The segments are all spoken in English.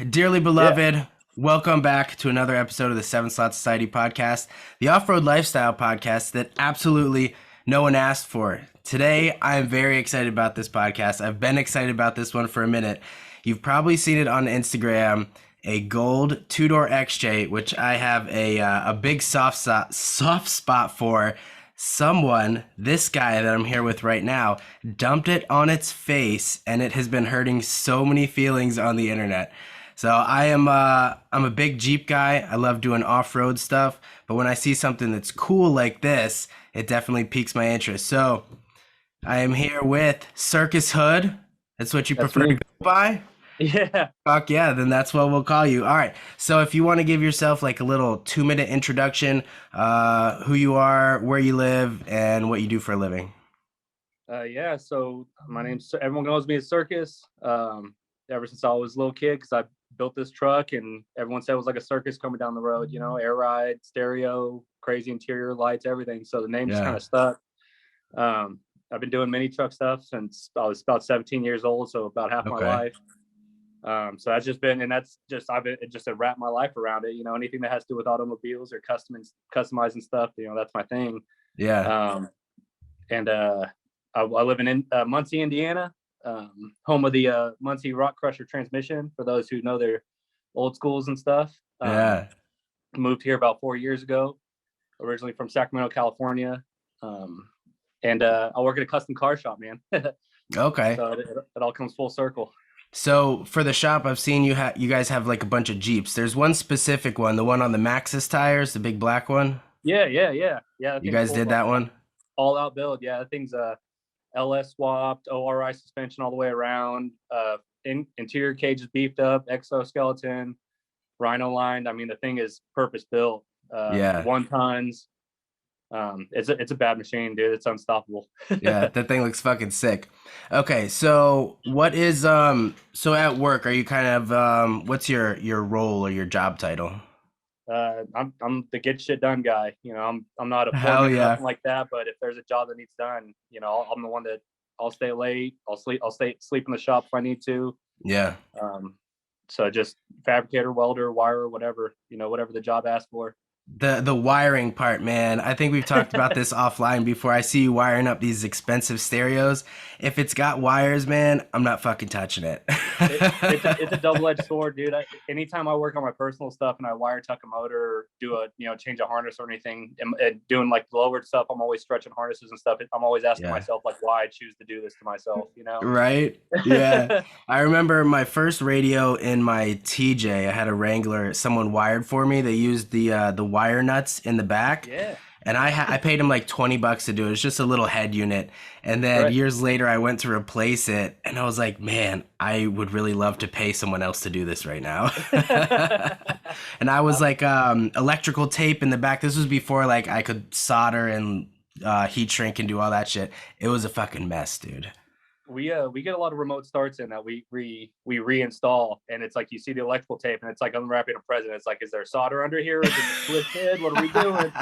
Dearly Yeah. beloved, welcome back to another episode of the Seven Slot Society podcast, the off road lifestyle podcast that absolutely no one asked for. Today, I am very excited about this podcast. I've been excited about this one for a minute. You've probably seen it on Instagram, a gold two-door XJ, which I have a big soft spot for. Someone, this guy that I'm here with right now, dumped it on its face, and it has been hurting so many feelings on the internet. So I'm a big Jeep guy. I love doing off-road stuff, but when I see something that's cool like this, it definitely piques my interest. So I am here with Circus Hood. That's what you That's prefer to me. go by? Yeah. Fuck yeah, then that's what we'll call you. All right. So if you want to give yourself like a little 2 minute introduction, who you are, where you live, and what you do for a living. Yeah. So my name's everyone knows me as Circus. Ever since I was a little kid, because I built this truck, and everyone said it was like a circus coming down the road. Air ride, stereo, crazy interior lights, everything. So the name just kind Yeah. of stuck. I've been doing mini truck stuff since I was about 17 years old, so about half my Okay. life. So that's just been, and that's just I've been just to wrap my life around it. Anything that has to do with automobiles or customizing stuff. That's my thing. Yeah. Um, and I live in Muncie, Indiana, home of the Muncie Rock Crusher transmission. For those who know their old schools and stuff, Yeah. moved here about 4 years ago. Originally from Sacramento, California, and I work at a custom car shop, man. Okay. So it all comes full circle. So for the shop, I've seen you guys have like a bunch of Jeeps. There's one specific one, the one on the Maxxis tires, the big black one. Yeah. That You thing's guys did full that one? all out build. Yeah, that thing's LS swapped, ORI suspension all the way around. Interior cage is beefed up, exoskeleton, Rhino lined. I mean, the thing is purpose built. Yeah. 1 tons. It's a bad machine, dude. It's unstoppable. Yeah, that thing looks fucking sick. Okay, so what is so at work, are you kind of what's your role or your job title? I'm the get shit done guy. I'm not a Hell foreman or yeah. nothing like that. But if there's a job that needs done, I'm the one that I'll stay late. I'll sleep in the shop if I need to. Yeah. Um, so just fabricator, welder, wire, whatever, whatever the job asks for. The wiring part, man. I think we've talked about this offline before. I see you wiring up these expensive stereos. If it's got wires, man, I'm not fucking touching it. It's a double-edged sword, dude. Anytime I work on my personal stuff and I wire tuck a motor or do a change a harness or anything, and doing like lowered stuff, I'm always stretching harnesses and stuff. I'm always asking Yeah. myself like why I choose to do this to myself. Right? Yeah. I remember my first radio in my TJ. I had a Wrangler. Someone wired for me. They used the wire nuts in the back, Yeah. and I paid him like $20 to do it. It's just a little head unit. And then Right. years later, I went to replace it, and I was like, man, I would really love to pay someone else to do this right now. And I was like, electrical tape in the back. This was before like I could solder and heat shrink and do all that shit. It was a fucking mess, dude. We get a lot of remote starts in that we reinstall, and it's like you see the electrical tape and it's like unwrapping a present. It's like, is there solder under here? Is it twisted? What are we doing?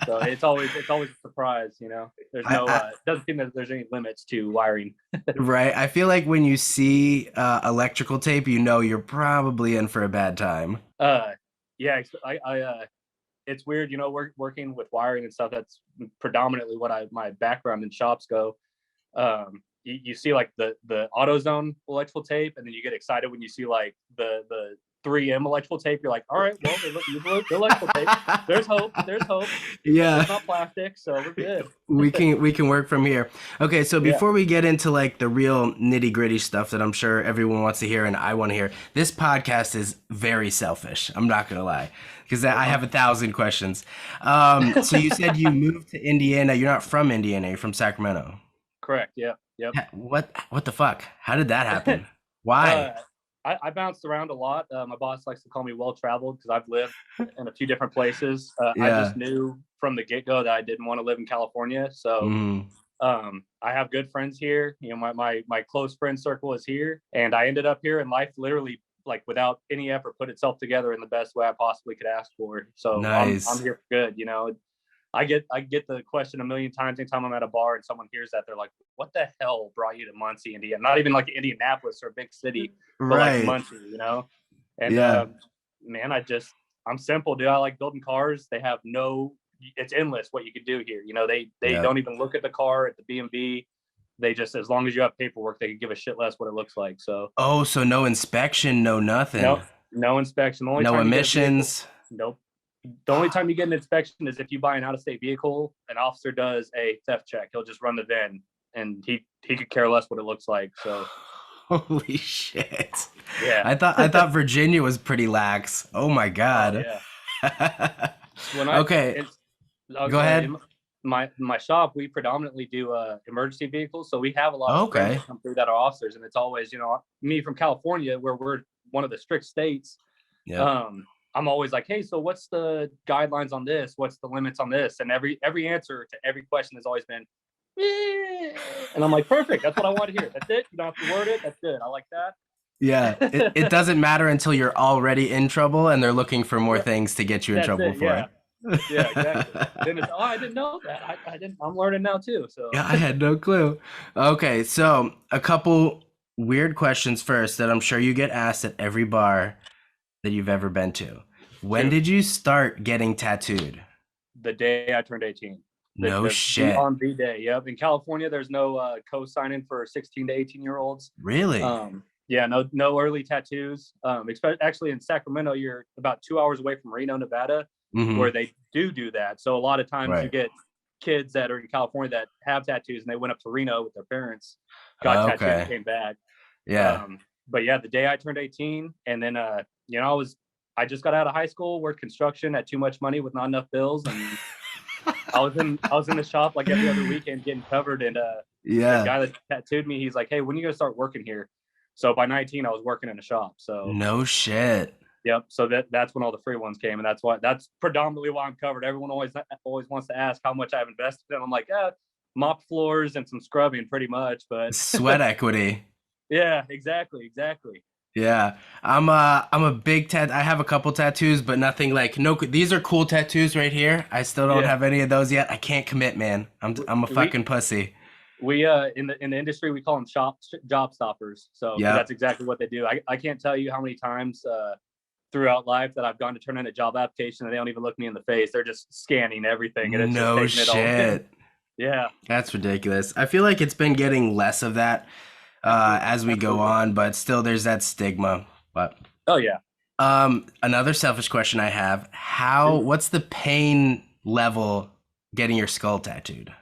So it's always a surprise. There's I, no I it doesn't seem that there's any limits to wiring. right. I feel like when you see electrical tape, you know you're probably in for a bad time. uh yeah, I it's weird, working with wiring and stuff. That's predominantly what my background in shops go. You see like the AutoZone electrical tape, and then you get excited when you see like the 3M electrical tape. You're like, all right, well, the electrical tape. There's hope. There's hope. Yeah. It's not plastic, so we're good. We can work from here. Okay, so Yeah. before we get into like the real nitty-gritty stuff that I'm sure everyone wants to hear and I want to hear, this podcast is very selfish. I'm not gonna lie, because I have 1,000 questions. So you said you moved to Indiana. You're not from Indiana. You're from Sacramento. Correct. Yeah. Yep. What the fuck? How did that happen? Why? uh, I bounced around a lot. My boss likes to call me well traveled because I've lived in a few different places. I Yeah. just knew from the get go that I didn't want to live in California. So Mm, I have good friends here. My close friend circle is here, and I ended up here, and life literally, like without any effort, put itself together in the best way I possibly could ask for. So I'm nice. here for good. I get the question a million times anytime I'm at a bar and someone hears that. They're like, "What the hell brought you to Muncie, Indiana? Not even like Indianapolis or a big city, but like Right. Muncie." And Yeah. man, I'm simple, dude. I like building cars. They have it's endless what you could do here. They Yeah. don't even look at the car at the BMV. They just, as long as you have paperwork, they can give a shit less what it looks like. So Oh, so no inspection, no nothing. no inspection. The only No time you get a vehicle, emissions. nope. The only time you get an inspection is if you buy an out-of-state vehicle. An officer does a theft check. He'll just run the VIN, and he could care less what it looks like. So Holy shit. yeah. I thought Virginia was pretty lax. Oh my Oh God. yeah. When Okay, go ahead. in my shop, we predominantly do emergency vehicles, so we have a lot of friends Okay. that come through that are officers, and it's always, me from California, where we're one of the strict states. Yeah. I'm always like, hey, so what's the guidelines on this? What's the limits on this? And every answer to every question has always been, and I'm like, perfect. That's what I want to hear. That's it. You don't have to word it. That's good. I like that. Yeah. It doesn't matter until you're already in trouble and they're looking for more things to get you in That's trouble it. for Yeah. it. Yeah, exactly. Then it's, I didn't know that. I didn't. I'm learning now too. So Yeah, I had no clue. Okay, so a couple weird questions first that I'm sure you get asked at every bar that you've ever been to. When Shoot. did you start getting tattooed? The day I turned 18. No shit. On the day. Yep. In California, there's no co-signing for 16 to 18-year-olds. Really? Yeah, no early tattoos. Actually in Sacramento, you're about 2 hours away from Reno, Nevada, Mhm. where they do that. So a lot of times you Right. get kids that are in California that have tattoos, and they went up to Reno with their parents, got tattooed, and Okay. came back. Yeah. But yeah, the day I turned 18, and then I just got out of high school, worked construction, had too much money with not enough bills, and I was in the shop like every other weekend getting covered. And the Yeah. guy that tattooed me, he's like, hey, when are you gonna start working here? So by 19, I was working in a shop. So No shit. yep. So that's when all the free ones came, and that's predominantly why I'm covered. Everyone always wants to ask how much I've invested, and I'm like, mop floors and some scrubbing, pretty much. But Sweat equity. yeah, exactly. Yeah. I'm a big I have a couple tattoos, but nothing like these are cool tattoos right here. I still don't Yeah. have any of those yet. I can't commit, man. I'm a fucking pussy. We in the industry, we call them job stoppers. So Yeah. that's exactly what they do. I can't tell you how many times throughout life that I've gone to turn in a job application and they don't even look me in the face. They're just scanning everything, and it's No just taking it all in. shit. Yeah. That's ridiculous. I feel like it's been getting less of that as we go on, but still there's that stigma. But Oh yeah. another selfish question I have, what's the pain level getting your skull tattooed?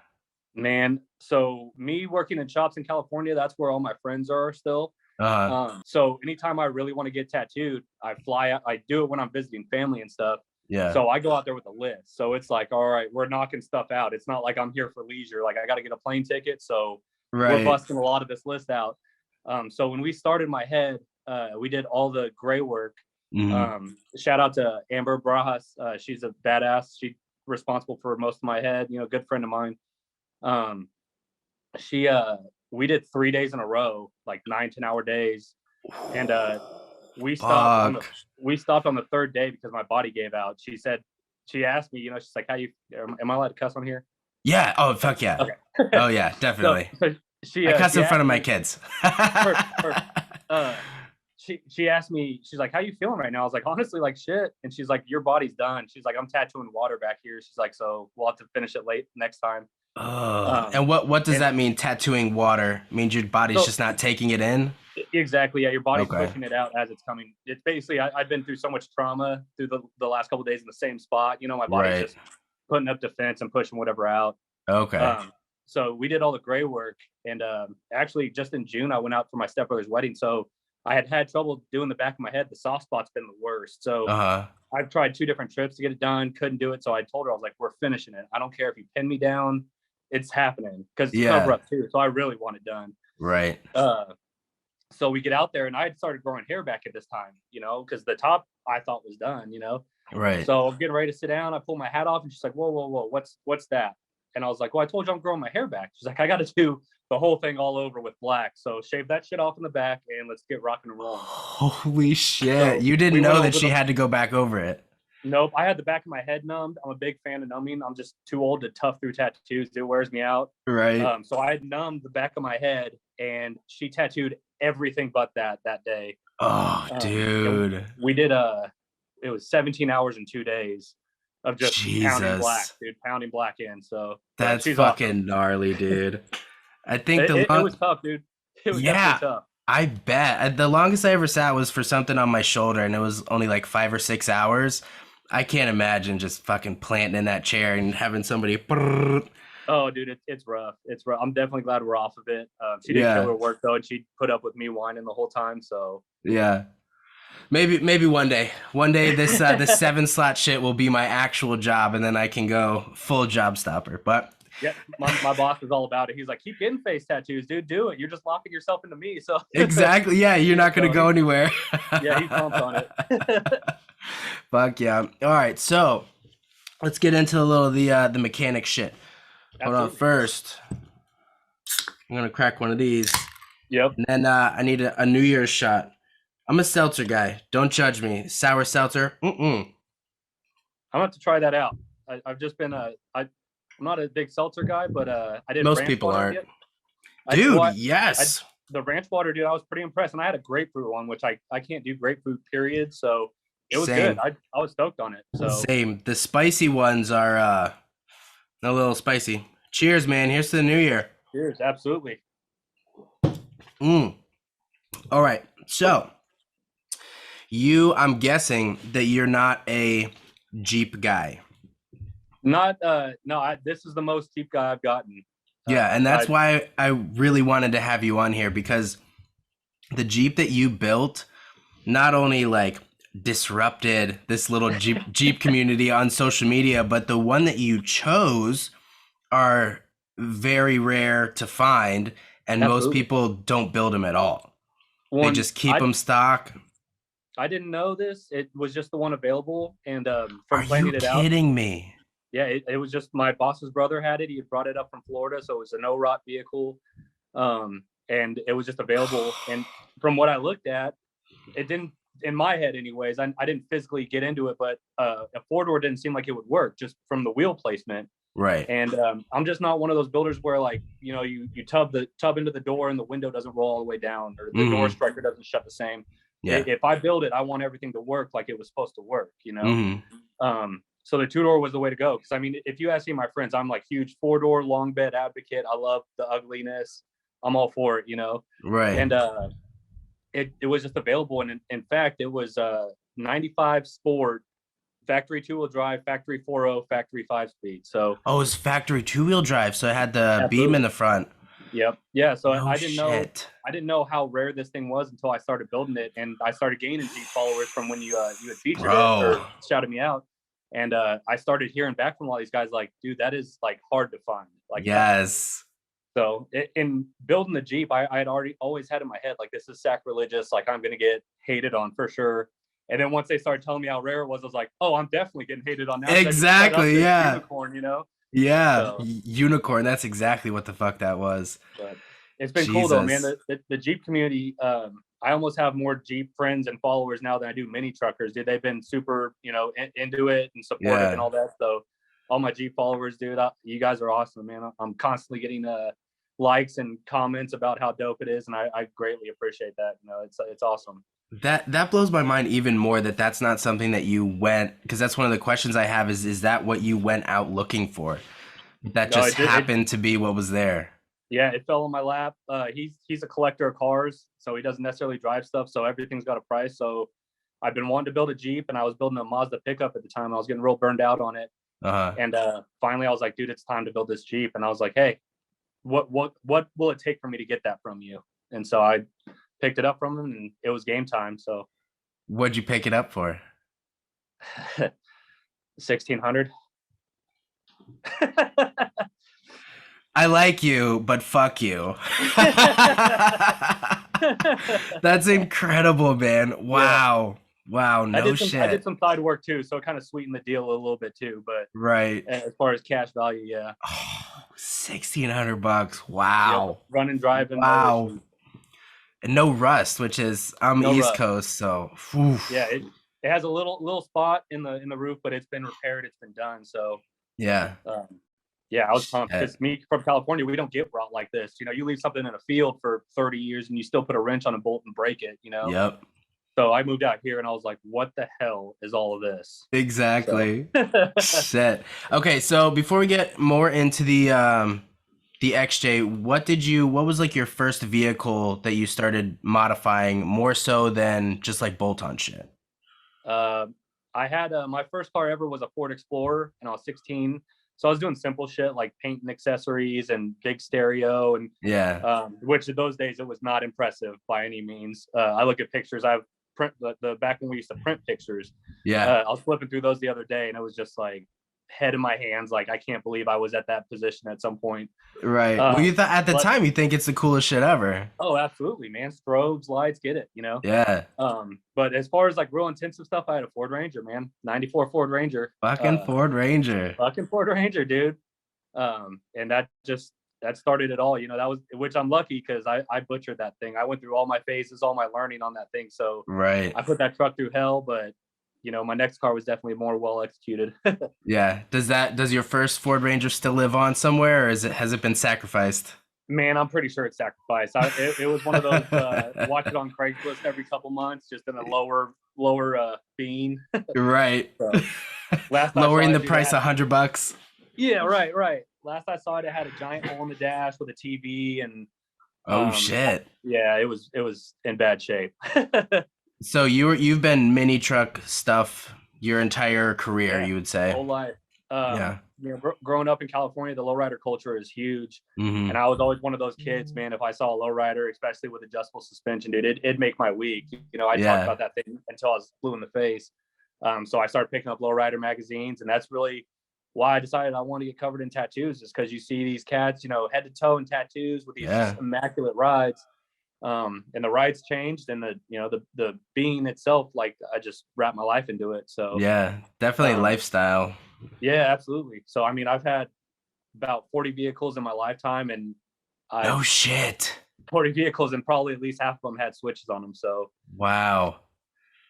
Man, so me working in shops in California, that's where all my friends are still. So anytime I really want to get tattooed, I fly out. I do it when I'm visiting family and stuff. Yeah. So I go out there with a list. So it's like, all right, we're knocking stuff out. It's not like I'm here for leisure. Like I got to get a plane ticket. So we're busting a lot of this list out. So when we started my head, we did all the gray work. Mhm. Shout out to Amber Barajas. She's a badass. She's responsible for most of my head. Good friend of mine. We did 3 days in a row, like 9-10 hour days, and we stopped on the third day because my body gave out. She asked me, she's like, how you, am I allowed to cuss on here? Yeah. Oh, fuck yeah. Okay. Oh yeah, definitely. So I cuss in front of my kids. She asked me, she's like, how you feeling right now? I was like, honestly, like shit. And she's like, your body's done. She's like, I'm tattooing water back here. She's like, so we'll have to finish it late next time. Oh, and what does that mean? Tattooing water means your body's just not taking it in? Exactly. Yeah, your body's pushing it out as it's coming. It's basically, I've been through so much trauma through the last couple of days in the same spot. My body's just putting up defense and pushing whatever out. Okay. So we did all the gray work, and actually just in June I went out for my stepbrother's wedding. So I had trouble doing the back of my head. The soft spot's been the worst. So I've tried 2 different trips to get it done, couldn't do it. So I told her, I was like, we're finishing it. I don't care if you pin me down. It's happening, because it's cover up too. So I really want it done. Right. So we get out there, and I had started growing hair back at this time, because the top I thought was done, Right. So I'm getting ready to sit down. I pull my hat off, and she's like, whoa, what's that? And I was like, well, I told you I'm growing my hair back. She's like, I got to do the whole thing all over with black. So shave that shit off in the back, and let's get rocking and rolling. Holy shit. So you didn't know that she had to go back over it. Nope. I had the back of my head numbed. I'm a big fan of numbing. I'm just too old to tough through tattoos. It wears me out. Right. So I had numbed the back of my head, and she tattooed everything but that day. Oh, And dude. we did it was 17 hours in 2 days of just pounding black, Jesus. dude, pounding black in. So, but That's she's awesome. fucking gnarly, dude. I think It was tough, dude. It was definitely yeah, tough. I bet. The longest I ever sat was for something on my shoulder, and it was only like 5 or 6 hours. I can't imagine just fucking planting in that chair and having somebody. Oh, dude, it's rough. It's rough. I'm definitely glad we're off of it. She did kill Yeah, her work though, and she put up with me whining the whole time. So yeah. Maybe one day. One day this 7 slot shit will be my actual job, and then I can go full job stopper. But yeah, my boss was all about it. He's like, keep getting face tattoos, dude. Do it. You're just locking yourself into me. So exactly, yeah, you're not gonna so go anywhere. yeah, he's pumped on it. Fuck yeah. All right, so let's get into a little of the mechanic shit. Hold on, Absolutely. first I'm gonna crack one of these, Yep. and then I need a New Year's shot. I'm a seltzer guy. Don't judge me. Sour seltzer. I'm gonna have to try that out. I've just been I'm not a big seltzer guy, but I did Most ranch people water. aren't. Well, Dude, I yes. the ranch water, dude. I was pretty impressed, and I had a grapefruit one, which I can't do grapefruit period. So it was good. Same. I was stoked on it. So Same. The spicy ones are a little spicy. Cheers, man. Here's to the new year. cheers, absolutely. Mm. All right. So, I'm guessing that you're not a Jeep guy. Not no. This is the most cheap guy I've gotten. Yeah, and that's why I really wanted to have you on here, because the Jeep that you built not only like disrupted this little Jeep community on social media, but the one that you chose are very rare to find, and most Absolutely. people don't build them at all. They One, just keep them stock. I didn't know this. It was just the one available, and Are from you planning it out, kidding me? yeah, it was just my boss's brother had it. He had brought it up from Florida, so it was a no rot vehicle, and it was just available. And from what I looked at, it didn't, in my head, anyways. I didn't physically get into it, but a 4-door didn't seem like it would work just from the wheel placement. Right. And I'm just not one of those builders where, like, you know, you tub into the door and the window doesn't roll all the way down, or the door striker doesn't shut the same. Yeah. If I build it, I want everything to work like it was supposed to work, you know. Mm-hmm. So the 2-door was the way to go. Because I mean, if you ask me, my friends, I'm like huge 4-door long bed advocate. I love the ugliness. I'm all for it, you know. Right. And it was just available, and in fact, it was 95 Sport, factory 2-wheel drive, factory 4.0, factory 5-speed. So oh, it's factory 2-wheel drive, so it had the beam in the front. Yep. Yeah. So No I didn't know how rare this thing was until I started building it, and I started gaining Jeep followers from when you had featured it or shouted me out. And I started hearing back from all these guys like, dude, that is like hard to find. Like, yes. So in building the Jeep, I had always had in my head, like, this is sacrilegious. Like, I'm going to get hated on for sure. And then once they started telling me how rare it was, I was like, oh, I'm definitely getting hated on now. Exactly. Yeah. Unicorn, you know? Yeah. So, unicorn. That's exactly what the fuck that was. But it's been cool though, man. The Jeep community, I almost have more Jeep friends and followers now than I do mini truckers, dude. They've been super, you know, into it and supportive and all that. So all my Jeep followers, dude, you guys are awesome, man. I'm constantly getting likes and comments about how dope it is, and I greatly appreciate that. You know, it's awesome. That blows my mind even more that that's not something that you went, because that's one of the questions I have is that what you went out looking for? That just happened to be what was there. Yeah, it fell on my lap. He's a collector of cars, so he doesn't necessarily drive stuff, so everything's got a price. So I've been wanting to build a Jeep, and I was building a Mazda pickup at the time. I was getting real burned out on it. And finally I was like, dude, it's time to build this Jeep. And I was like, hey, what will it take for me to get that from you? And so I picked it up from him, and it was game time. So what'd you pick it up for? 1,600. I like you, but fuck you. That's incredible, man. Wow. Yeah. Wow, no shit. I did some side work too, so it kind of sweetened the deal a little bit too. But right, as far as cash value, yeah. Oh, $1,600. Wow. Yep. Running, driving. Wow. And no rust, which is I'm East rust. Coast, so yeah, it has a little spot in the roof, but it's been repaired. It's been done. So yeah. Yeah, I was pumped because me from California, we don't get rot like this. You know, you leave something in a field for 30 years and you still put a wrench on a bolt and break it, you know? Yep. So I moved out here and I was like, what the hell is all of this? So Exactly. Shit. Okay, so before we get more into the XJ, what was like your first vehicle that you started modifying more so than just like bolt-on shit? uh, I had my first car ever was a Ford Explorer, and I was 16. So I was doing simple shit like paint and accessories and big stereo, and Yeah. which in those days it was not impressive by any means. I look at pictures. I've print the back when we used to print pictures. Yeah. I was flipping through those the other day, and it was just like head in my hands. Like I can't believe I was at that position at some point. Right. Well, Uh, you thought at the but time you think it's the coolest shit ever. oh, absolutely, man! Strobes, lights, get it, you know. Yeah. But as far as like real intensive stuff, I had a Ford Ranger, man, '94 Ford Ranger, Fucking Ford Ranger. fucking Ford Ranger, dude. And that started it all, you know. That was which I'm lucky because I butchered that thing. I went through all my phases, all my learning on that thing. So Right. I put that truck through hell, but you know, my next car was definitely more well executed. Yeah. Does your first Ford Ranger still live on somewhere, or has it been sacrificed? Man, I'm pretty sure it's sacrificed. It was one of those watch it on Craigslist every couple months, just in a lower bean. Right. So last I saw Lowering it, the dude, price $100. yeah, right. Last I saw it, it had a giant hole in the dash with a TV, and Oh um, shit. yeah, it was in bad shape. So you've been mini truck stuff your entire career, Yeah, you would say. whole life. Yeah. You know, growing up in California, the lowrider culture is huge, and Hmm. I was always one of those kids, man. If I saw a lowrider, especially with adjustable suspension, dude, it'd make my week. You know, I talked Yeah. about that thing until I was blue in the face. So I started picking up lowrider magazines, and that's really why I decided I want to get covered in tattoos. Is because you see these cats, you know, head to toe in tattoos with these just Yeah. immaculate rides. And the rides changed, and the being itself, like I just wrapped my life into it. So Yeah. Definitely um, lifestyle. yeah, absolutely. So I mean, I've had about 40 vehicles in my lifetime, and I've No shit. 40 vehicles, and probably at least half of them had switches on them. So Wow.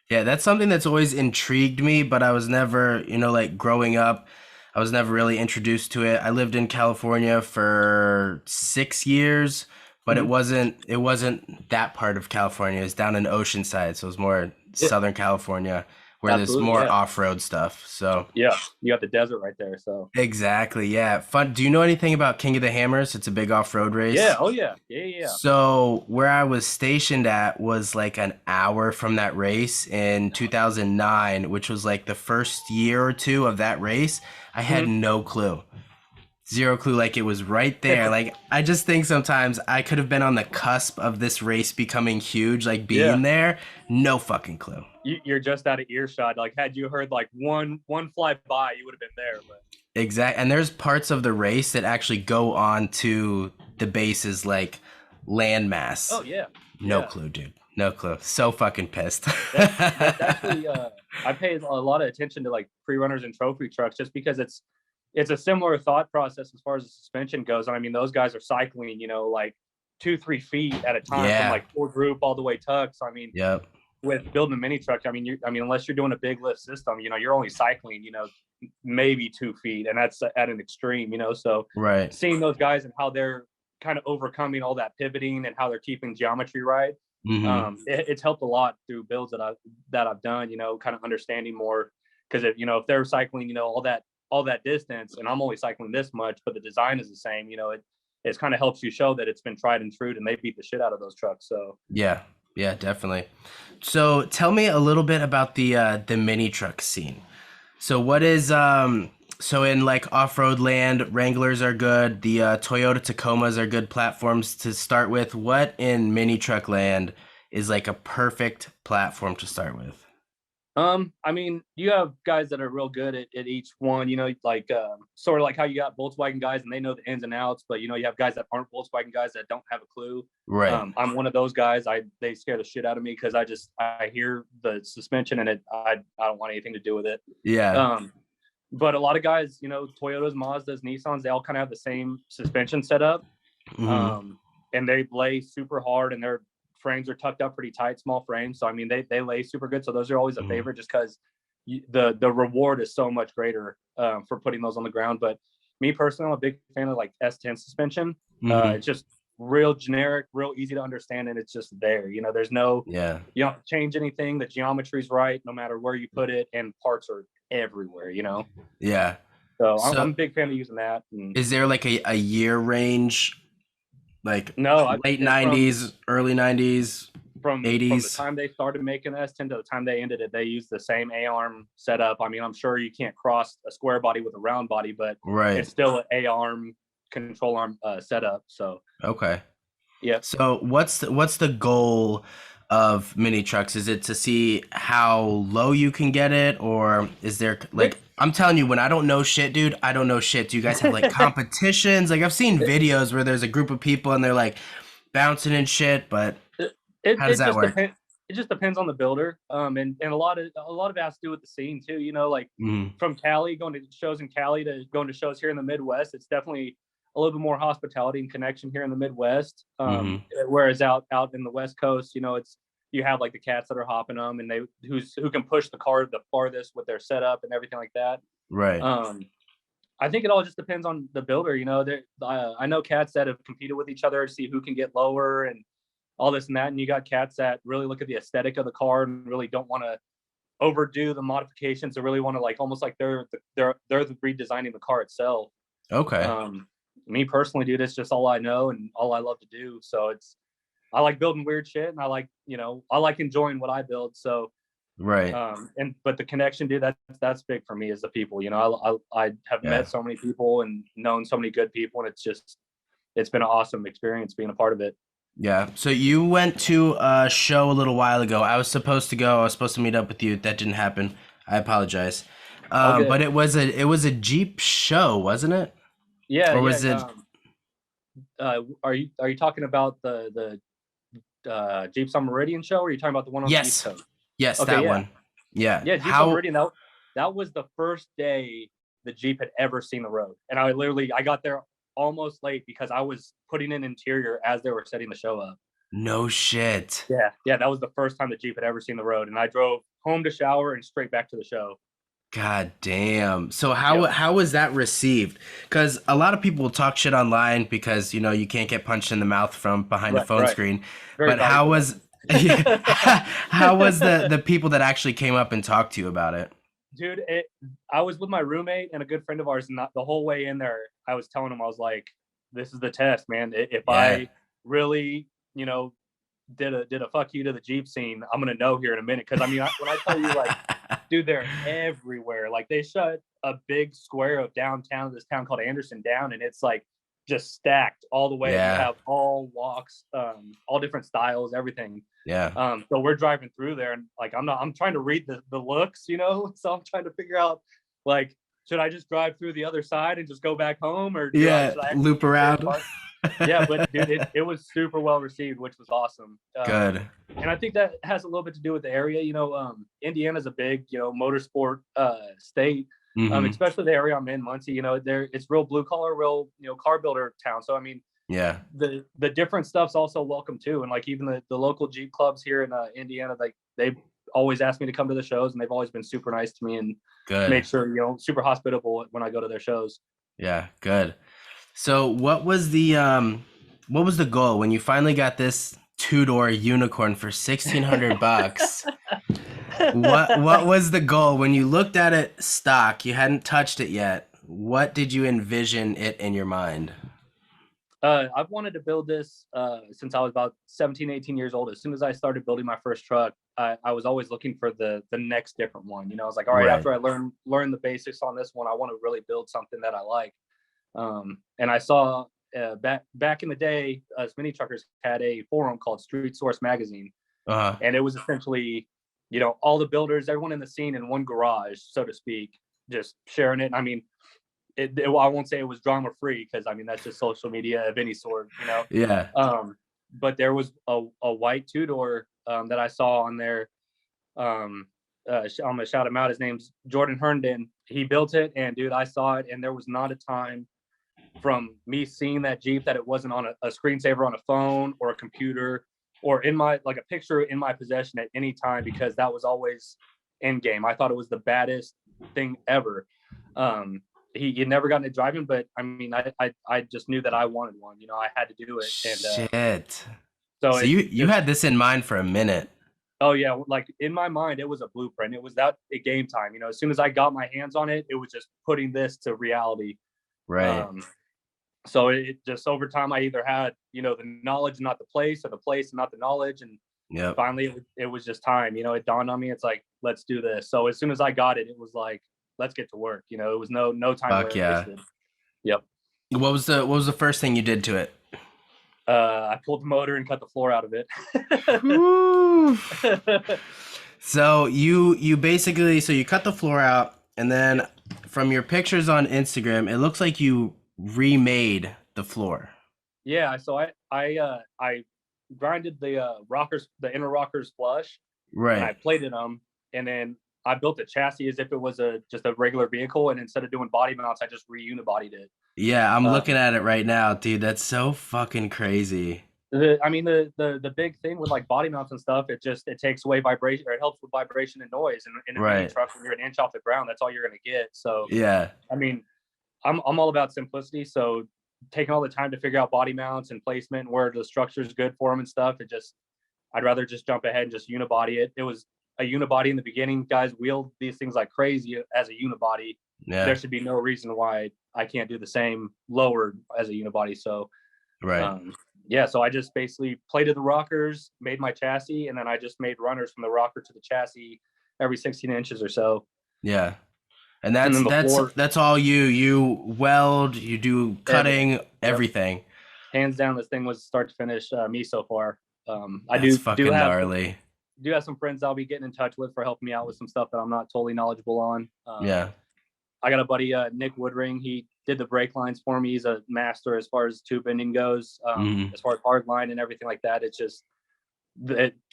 Yeah, that's something that's always intrigued me, but I was never, like growing up, I was never really introduced to it. I lived in California for 6 years, but it mhm. wasn't it wasn't that part of California. It was down in Oceanside, so it was more Yeah, Southern California where there's absolutely, more yeah, off-road stuff. So yeah. You got the desert right there. So exactly, yeah. Fun. Do you know anything about King of the Hammers? It's a big off-road yeah, race. oh yeah. So where I was stationed at was like an hour from that race in 2009, which was like the first year or two of that race. I had Mhm. no clue. Zero clue, like it was right there. Like I just think sometimes I could have been on the cusp of this race becoming huge, like Yeah, being there. No fucking clue. you're just out of earshot. Like had you heard like one fly by, you would have been there. But Exact. And there's parts of the race that actually go on to the base's like landmass. oh yeah, No yeah. clue, dude. No clue. So fucking pissed. That's actually I pay a lot of attention to like pre-runners and trophy trucks just because it's a similar thought process as far as the suspension goes. And I mean, those guys are cycling, you know, like 2-3 feet at a time from Yeah. like full group all the way tuck. So I mean, Yep. with building a mini truck, I mean, unless you're doing a big lift system, you know, you're only cycling, you know, maybe 2 feet, and that's at an extreme, you know. So Right. seeing those guys and how they're kind of overcoming all that pivoting and how they're keeping geometry right, Hmm. it's helped a lot through builds that I've done, you know, kind of understanding more. Because if they're cycling, you know, all that distance, and I'm only cycling this much, but the design is the same, you know, it kind of helps you show that it's been tried and true, and they beat the shit out of those trucks. So Yeah. Yeah, definitely. So tell me a little bit about the mini truck scene. So what is so in like off-road land, Wranglers are good. The Toyota Tacomas are good platforms to start with. What in mini truck land is like a perfect platform to start with? I mean, you have guys that are real good at each one, you know, like sort of like how you got Volkswagen guys and they know the ins and outs, but you know, you have guys that aren't Volkswagen guys that don't have a clue. Right. I'm one of those guys. They scare the shit out of me because I hear the suspension and I don't want anything to do with it. Yeah. Um, but a lot of guys, you know, Toyotas, Mazdas, Nissans, they all kind of have the same suspension setup. Hmm. Um, and they lay super hard, and their frames are tucked up pretty tight, small frames. So I mean, they lay super good. So those are always a Hmm. favorite, just because the reward is so much greater for putting those on the ground. But me personally, I'm a big fan of like S10 suspension. Hmm. It's just real generic, real easy to understand, and it's just there. You know, there's no, Yeah. you don't change anything. The geometry's right, no matter where you put it, and parts are everywhere. You know, Yeah. so I'm So a big fan of using that. And is there like a year range, like no, late from 90s, early 90s, from the 80s? time they started making the S10 to the time they ended it, they used the same A-arm setup. I mean, I'm sure you can't cross a square body with a round body, but Right. it's still an A-arm control arm setup. So Okay. yeah. So what's the goal of mini trucks? Is it to see how low you can get it, or is there like, I'm telling you, when I don't know shit, dude, I don't know shit. Do you guys have like competitions? Like I've seen videos where there's a group of people and they're like bouncing and shit, but how does It that just work? depends. It just depends on the builder, and a lot of it has to do with the scene too. You know, like Mm, from Cali, going to shows in Cali to going to shows here in the Midwest, it's definitely a little bit more hospitality and connection here in the Midwest. mm-hmm. Whereas out in the West Coast, you know, it's you have like the cats that are hopping them, and who can push the car the farthest with their setup and everything like that. Right. I think it all just depends on the builder. You know, I know cats that have competed with each other to see who can get lower and all this and that. And you got cats that really look at the aesthetic of the car and really don't want to overdo the modifications. They really want to like almost like they're redesigning the car itself. Okay. Me personally, dude, it's just all I know and all I love to do. So I like building weird shit, and I like enjoying what I build. So Right. but the connection, dude, that's big for me is the people. You know, I have Yeah. met so many people and known so many good people, and it's been an awesome experience being a part of it. Yeah. So you went to a show a little while ago. I was supposed to go. I was supposed to meet up with you. That didn't happen. I apologize. All But good. it was a Jeep show, wasn't it? Yeah, Or yeah. was it? Are you talking about the Jeep Summer Meridian show, or are you talking about the one on the East Yes. Coast? Yes, Okay, that yeah, one. Yeah. yeah. Jeep Summer How? Meridian. That was the first day the Jeep had ever seen the road, and I got there almost late because I was putting in interior as they were setting the show up. No shit. Yeah, yeah. That was the first time the Jeep had ever seen the road, and I drove home to shower and straight back to the show. God damn. So how Yep. how was that received? Because a lot of people will talk shit online because you can't get punched in the mouth from behind a Right, phone right. screen. Very But how valuable was lesson. how was the people that actually came up and talked to you about it? Dude, I was with my roommate and a good friend of ours, and the whole way in there, I was telling him, I was like, "This is the test, man. If Yeah. I really, did a fuck you to the Jeep scene, I'm gonna know here in a minute." Because I mean, when I tell you, like, dude, they're everywhere. Like they shut a big square of downtown, this town called Anderson down, and it's like just stacked all the way. You Yeah. have all walks, all different styles, everything. Yeah. So we're driving through there, and like I'm trying to read the looks, so I'm trying to figure out, like, should I just drive through the other side and just go back home, or Yeah. should I actually Loop use their around. part? Yeah, but dude, it was super well received, which was awesome. Good. And I think that has a little bit to do with the area. Indiana's a big, motorsport state, Mm-hmm. especially the area I'm in, Muncie. It's real blue collar, real, car builder town. So I mean, Yeah. the different stuff's also welcome too. And like even the local Jeep clubs here in Indiana, like they always ask me to come to the shows, and they've always been super nice to me and Good. made sure, super hospitable when I go to their shows. Yeah. Good. So what was the goal when you finally got this two-door unicorn for $1,600? What was the goal when you looked at it stock? You hadn't touched it yet. What did you envision it in your mind? I've wanted to build this since I was about 17, 18 years old. As soon as I started building my first truck, I was always looking for the next different one. I was like, all right, Right. after I learn the basics on this one, I want to really build something that I like. And I saw back in the day, us mini truckers had a forum called Street Source Magazine, Uh-huh. and it was essentially, all the builders, everyone in the scene in one garage, so to speak, just sharing it. I mean, I won't say it was drama free, because I mean that's just social media of any sort. Yeah. But there was a white two door that I saw on there. I'm gonna shout him out. His name's Jordan Herndon. He built it, and dude, I saw it, and there was not a time from me seeing that Jeep that it wasn't on a screensaver on a phone or a computer or in my like a picture in my possession at any time, because that was always in game. I thought it was the baddest thing ever. he never got into driving, but I mean, I just knew that I wanted one. You know, I had to do it, and Shit. so So it you just had this in mind for a minute. oh yeah, like in my mind, it was a blueprint. It was that at game time. You know, as soon as I got my hands on it, it was just putting this to reality. Right. Um, so it just over time, I either had the knowledge, not the place, or the place, and not the knowledge, and Yep. finally it was just time. You know, it dawned on me. It's like, let's do this. So as soon as I got it, it was like, let's get to work. You know, it was no time Fuck yeah. wasted. Yep. What was the first thing you did to it? I pulled the motor and cut the floor out of it. Woo. So you basically you cut the floor out, and then from your pictures on Instagram, it looks like you remade the floor. Yeah, so I grinded the rockers, the inner rockers flush, and I Right. plated them, and then I built the chassis as if it was just a regular vehicle, and instead of doing body mounts, I just reunibodied it. Yeah, I'm looking Um, at it right now, dude. That's so fucking crazy. I mean, the big thing with like body mounts and stuff, it takes away vibration, or it helps with vibration and noise. And in a mini Right. truck, when you're an inch off the ground, that's all you're gonna get. So Yeah. I mean, I'm all about simplicity. So taking all the time to figure out body mounts and placement and where the structure is good for them and stuff, I'd rather just jump ahead and just unibody it. It was a unibody in the beginning. Guys wheeled these things like crazy as a unibody. Yeah. There should be no reason why I can't do the same lowered as a unibody. So Right. yeah, so I just basically plated the rockers, made my chassis, and then I just made runners from the rocker to the chassis every 16 inches or so. Yeah. And And then the floor, that's all you weld, you do cutting, everything. hands down, this thing was start to finish me so far. I That's do fucking gnarly. have some friends I'll be getting in touch with for helping me out with some stuff that I'm not totally knowledgeable on. Yeah. I got a buddy, Nick Woodring. He did the brake lines for me. He's a master as far as tube bending goes, as far as hard line and everything like that. It's just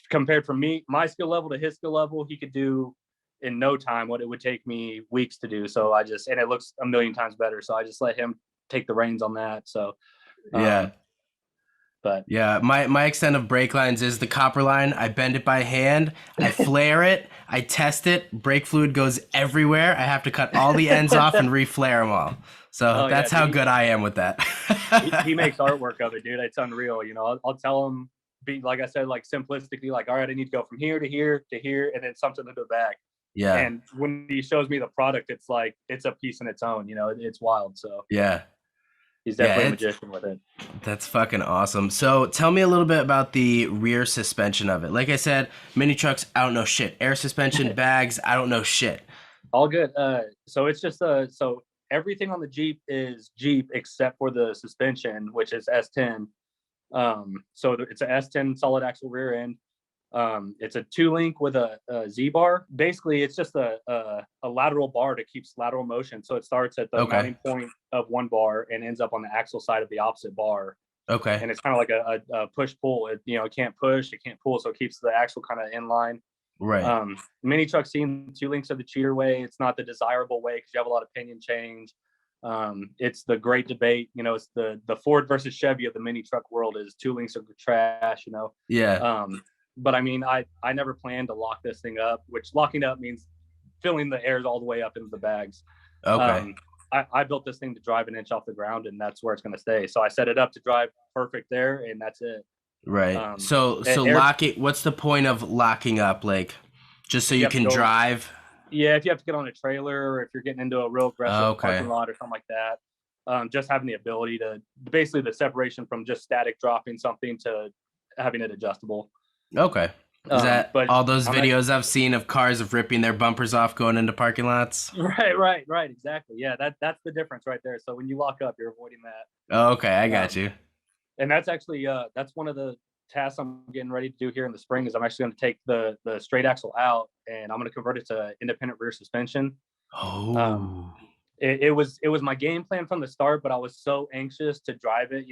compared from my skill level to his skill level, he could do in no time what it would take me weeks to do. So and it looks a million times better. So I just let him take the reins on that. So Yeah. But yeah, my extent of brake lines is the copper line. I bend it by hand, I flare it, I test it, brake fluid goes everywhere. I have to cut all the ends off and reflare them all. So that's how good I am with that. he makes artwork of it, dude. It's unreal. You know, I'll tell him, like I said, like simplistically, like, all right, I need to go from here to here to here, and then something to the back. Yeah. And when he shows me the product, it's like it's a piece in its own. You know, it's wild. So yeah. He's definitely a magician with it. That's fucking awesome. So tell me a little bit about the rear suspension of it. Like I said, mini trucks, I don't know shit. Air suspension, bags, I don't know shit. All good. So it's just so everything on the Jeep is Jeep except for the suspension, which is S10. So it's a S10 solid axle rear end. It's a 2-link with a Z-bar. Basically, it's just a lateral bar that keeps lateral motion. So it starts at the mounting point of one bar and ends up on the axle side of the opposite bar. Okay. And it's kind of like a push-pull. It can't push, it can't pull, so it keeps the axle kind of in line. Right. Mini truck scene, 2-links are the cheater way. It's not the desirable way because you have a lot of pinion change. It's the great debate. It's the Ford versus Chevy of the mini truck world is 2-links are trash. Yeah. But I mean, I never planned to lock this thing up, which locking up means filling the airs all the way up into the bags. Okay. I built this thing to drive an inch off the ground, and that's where it's going to stay. So I set it up to drive perfect there, and that's it. Right. So locking. What's the point of locking up? Like, just so you can drive? Yeah, if you have to get on a trailer, or if you're getting into a real aggressive parking lot or something like that, just having the ability to basically the separation from just static dropping something to having it adjustable. Okay. Is that all those videos I've seen of cars of ripping their bumpers off going into parking lots? Right. Exactly. Yeah, that's the difference right there. So when you lock up, you're avoiding that. Oh, okay, I got you. And that's actually that's one of the tasks I'm getting ready to do here in the spring is I'm actually going to take the straight axle out and I'm going to convert it to independent rear suspension. Oh. It was my game plan from the start, but I was so anxious to drive it.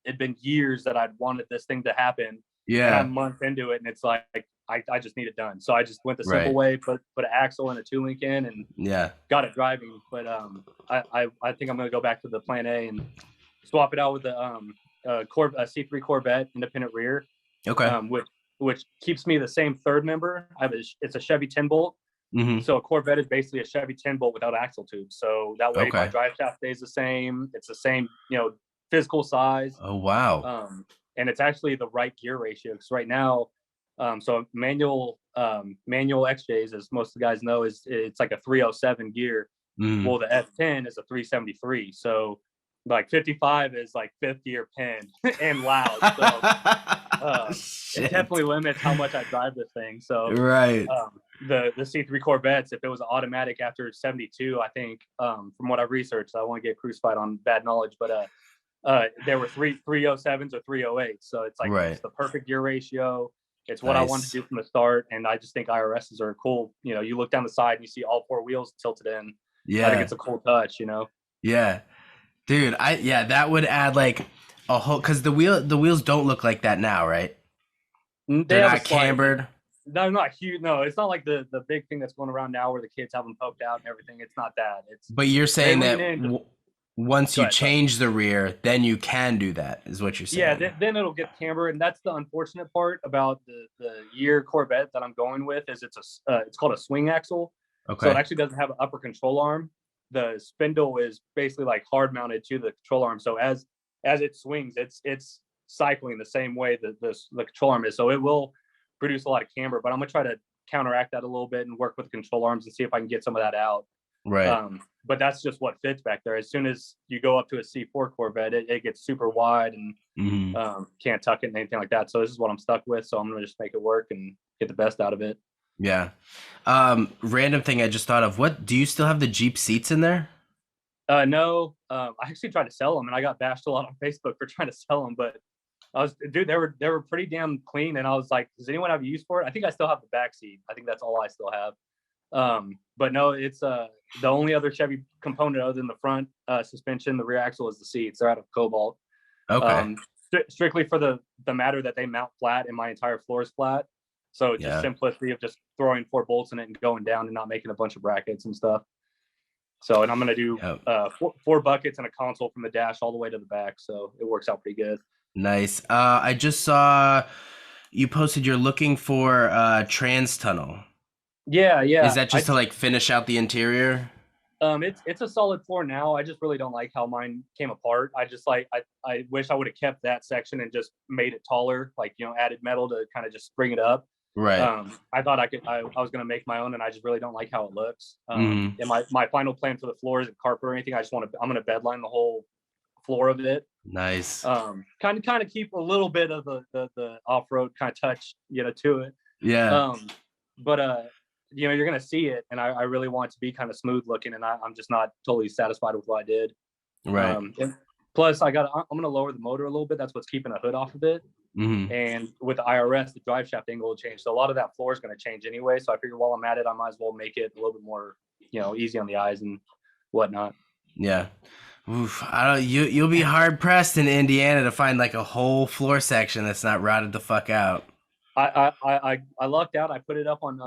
It'd been years that I'd wanted this thing to happen. Yeah. And I'm a month into it, and it's like I just need it done. So I just went the simple way, put an axle and a 2-link in, and got it driving. But I think I'm gonna go back to the Plan A and swap it out with the a C3 Corvette independent rear. Okay. Which keeps me the same third member. It's a Chevy 10 bolt, So a Corvette is basically a Chevy 10 bolt without axle tubes. So that way my Okay. drive shaft stays the same. It's the same, physical size. Oh wow. And it's actually the right gear ratio because right now, so manual XJs, as most of the guys know, it's like a 307 gear. Well, the F10 is a 373. So like 55 is like fifth gear pin and loud. So it definitely limits how much I drive this thing. So right. The C3 Corvettes, if it was automatic after 72, I think from what I've researched, I won't get crucified on bad knowledge, but there were 307s or 308s. So it's like it's the perfect gear ratio. It's what I wanted to do from the start, and I just think IRSs are cool. You look down the side and you see all four wheels tilted in. Yeah, I think it's a cool touch. Yeah, dude. That would add like a whole, because the wheels don't look like that now, right? They're not cambered. No, not huge. No, it's not like the big thing that's going around now where the kids have them poked out and everything. It's not that. But you're saying that once you change the rear, then you can do that, is what you're saying. Yeah, then it'll get cambered, and that's the unfortunate part about the year Corvette that I'm going with is it's called a swing axle. Okay. So it actually doesn't have an upper control arm. The spindle is basically like hard mounted to the control arm. So as it swings, it's cycling the same way that the control arm is. So it will produce a lot of camber, but I'm gonna try to counteract that a little bit and work with the control arms and see if I can get some of that out. Right. But that's just what fits back there. As soon as you go up to a C4 Corvette, it gets super wide and can't tuck it and anything like that. So this is what I'm stuck with. So I'm gonna just make it work and get the best out of it. Yeah. Random thing I just thought of. What, do you still have the Jeep seats in there? No. I actually tried to sell them, and I got bashed a lot on Facebook for trying to sell them. But they were pretty damn clean, and I was like, does anyone have use for it? I think I still have the back seat. I think that's all I still have. But no, it's the only other Chevy component other than the front suspension, the rear axle, is the seats. They're out of cobalt. Okay. Strictly for the matter that they mount flat, and my entire floor is flat. So just simplicity of just throwing 4 bolts in it and going down and not making a bunch of brackets and stuff. So, and I'm going to do 4 buckets and a console from the dash all the way to the back. So it works out pretty good. Nice. I just saw you posted you're looking for trans tunnel. Yeah. Is that just to like finish out the interior? It's a solid floor now. I just really don't like how mine came apart. I just I wish I would have kept that section and just made it taller, like, added metal to kind of just bring it up. Right. I thought I was going to make my own, and I just really don't like how it looks. And my final plan for the floor isn't carpet or anything. I'm going to bedline the whole floor of it. Nice. Kind of keep a little bit of the off-road kind of touch, to it. Yeah. But you're going to see it, and I really want it to be kind of smooth looking, and I'm just not totally satisfied with what I did. Right. Plus, I'm going to lower the motor a little bit. That's what's keeping the hood off of it. And with the IRS, the drive shaft angle will change. So a lot of that floor is going to change anyway. So I figure while I'm at it, I might as well make it a little bit more, easy on the eyes and whatnot. Yeah. Oof. You'll be hard pressed in Indiana to find like a whole floor section that's not rotted the fuck out. I lucked out. I put it up on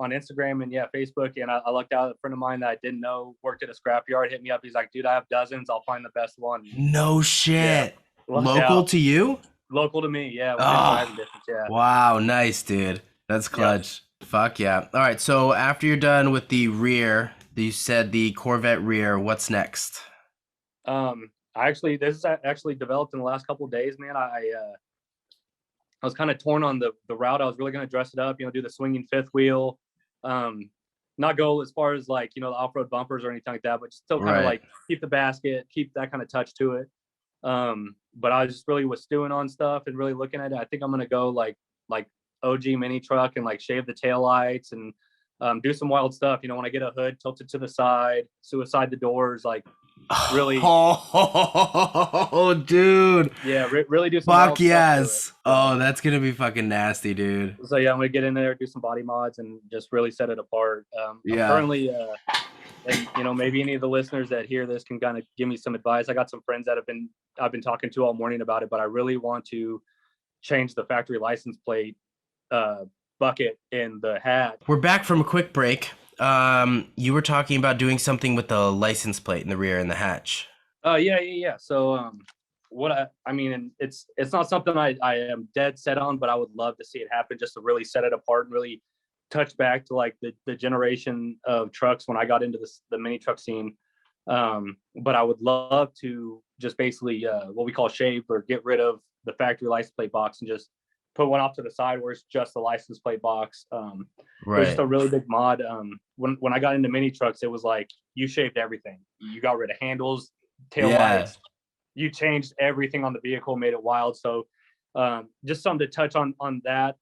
Instagram and Facebook, and I lucked out. A friend of mine that I didn't know worked at a scrapyard hit me up. He's like, dude, I have dozens. I'll find the best one. No shit. Yeah. Local to you? Local to me, yeah. Driving distance, yeah. Wow, nice, dude. That's clutch. Yeah. Fuck yeah. All right, so after you're done with the rear, you said the Corvette rear, what's next? This is actually developed in the last couple of days, man. I was kind of torn on the route. I was really going to dress it up, do the swinging fifth wheel, not go as far as like, the off-road bumpers or anything like that, but still kind of like keep the basket, keep that kind of touch to it. But I just really was stewing on stuff and really looking at it. I think I'm going to go like OG mini truck and like shave the taillights and do some wild stuff. When I get a hood tilted to the side, suicide the doors, like really. Oh, dude. Yeah, really do some fuck yes. Oh, that's going to be fucking nasty, dude. So yeah, I'm going to get in there, do some body mods and just really set it apart. I'm currently, and maybe any of the listeners that hear this can kind of give me some advice. I got some friends that I've been talking to all morning about it, but I really want to change the factory license plate bucket in the hatch. We're back from a quick break. You were talking about doing something with the license plate in the rear and the hatch. Yeah. So it's not something I am dead set on, but I would love to see it happen just to really set it apart and really touch back to like the generation of trucks when I got into the mini truck scene. But I would love to just basically what we call shave or get rid of the factory license plate box and just put one off to the side where it's just the license plate box. It was just a really big mod. When I got into mini trucks, it was like you shaved everything. You got rid of handles, tail lights. You changed everything on the vehicle, made it wild. So just something to touch on that.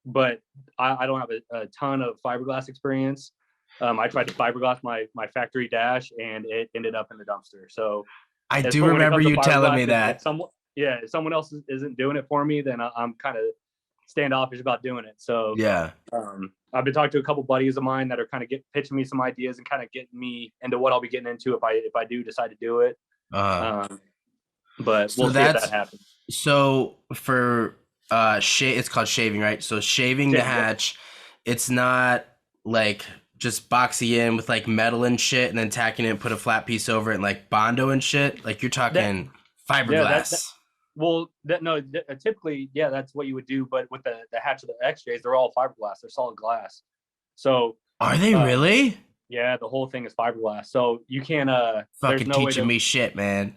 But I don't have a ton of fiberglass experience. I tried to fiberglass my factory dash, and it ended up in the dumpster. So I do remember you telling me that. If someone else isn't doing it for me, then I'm kind of standoffish about doing it. So I've been talking to a couple buddies of mine that are kind of pitching me some ideas and kind of getting me into what I'll be getting into if I do decide to do it. But we'll see if that happens. So for it's called shaving, right? So shaving the hatch, it's not like just boxy in with like metal and shit and then tacking it and put a flat piece over it and like Bondo and shit. Like you're talking fiberglass. Typically, that's what you would do. But with the hatch of the XJs, they're all fiberglass. They're solid glass. So are they really? Yeah, the whole thing is fiberglass. So you can't fucking teaching me shit, man.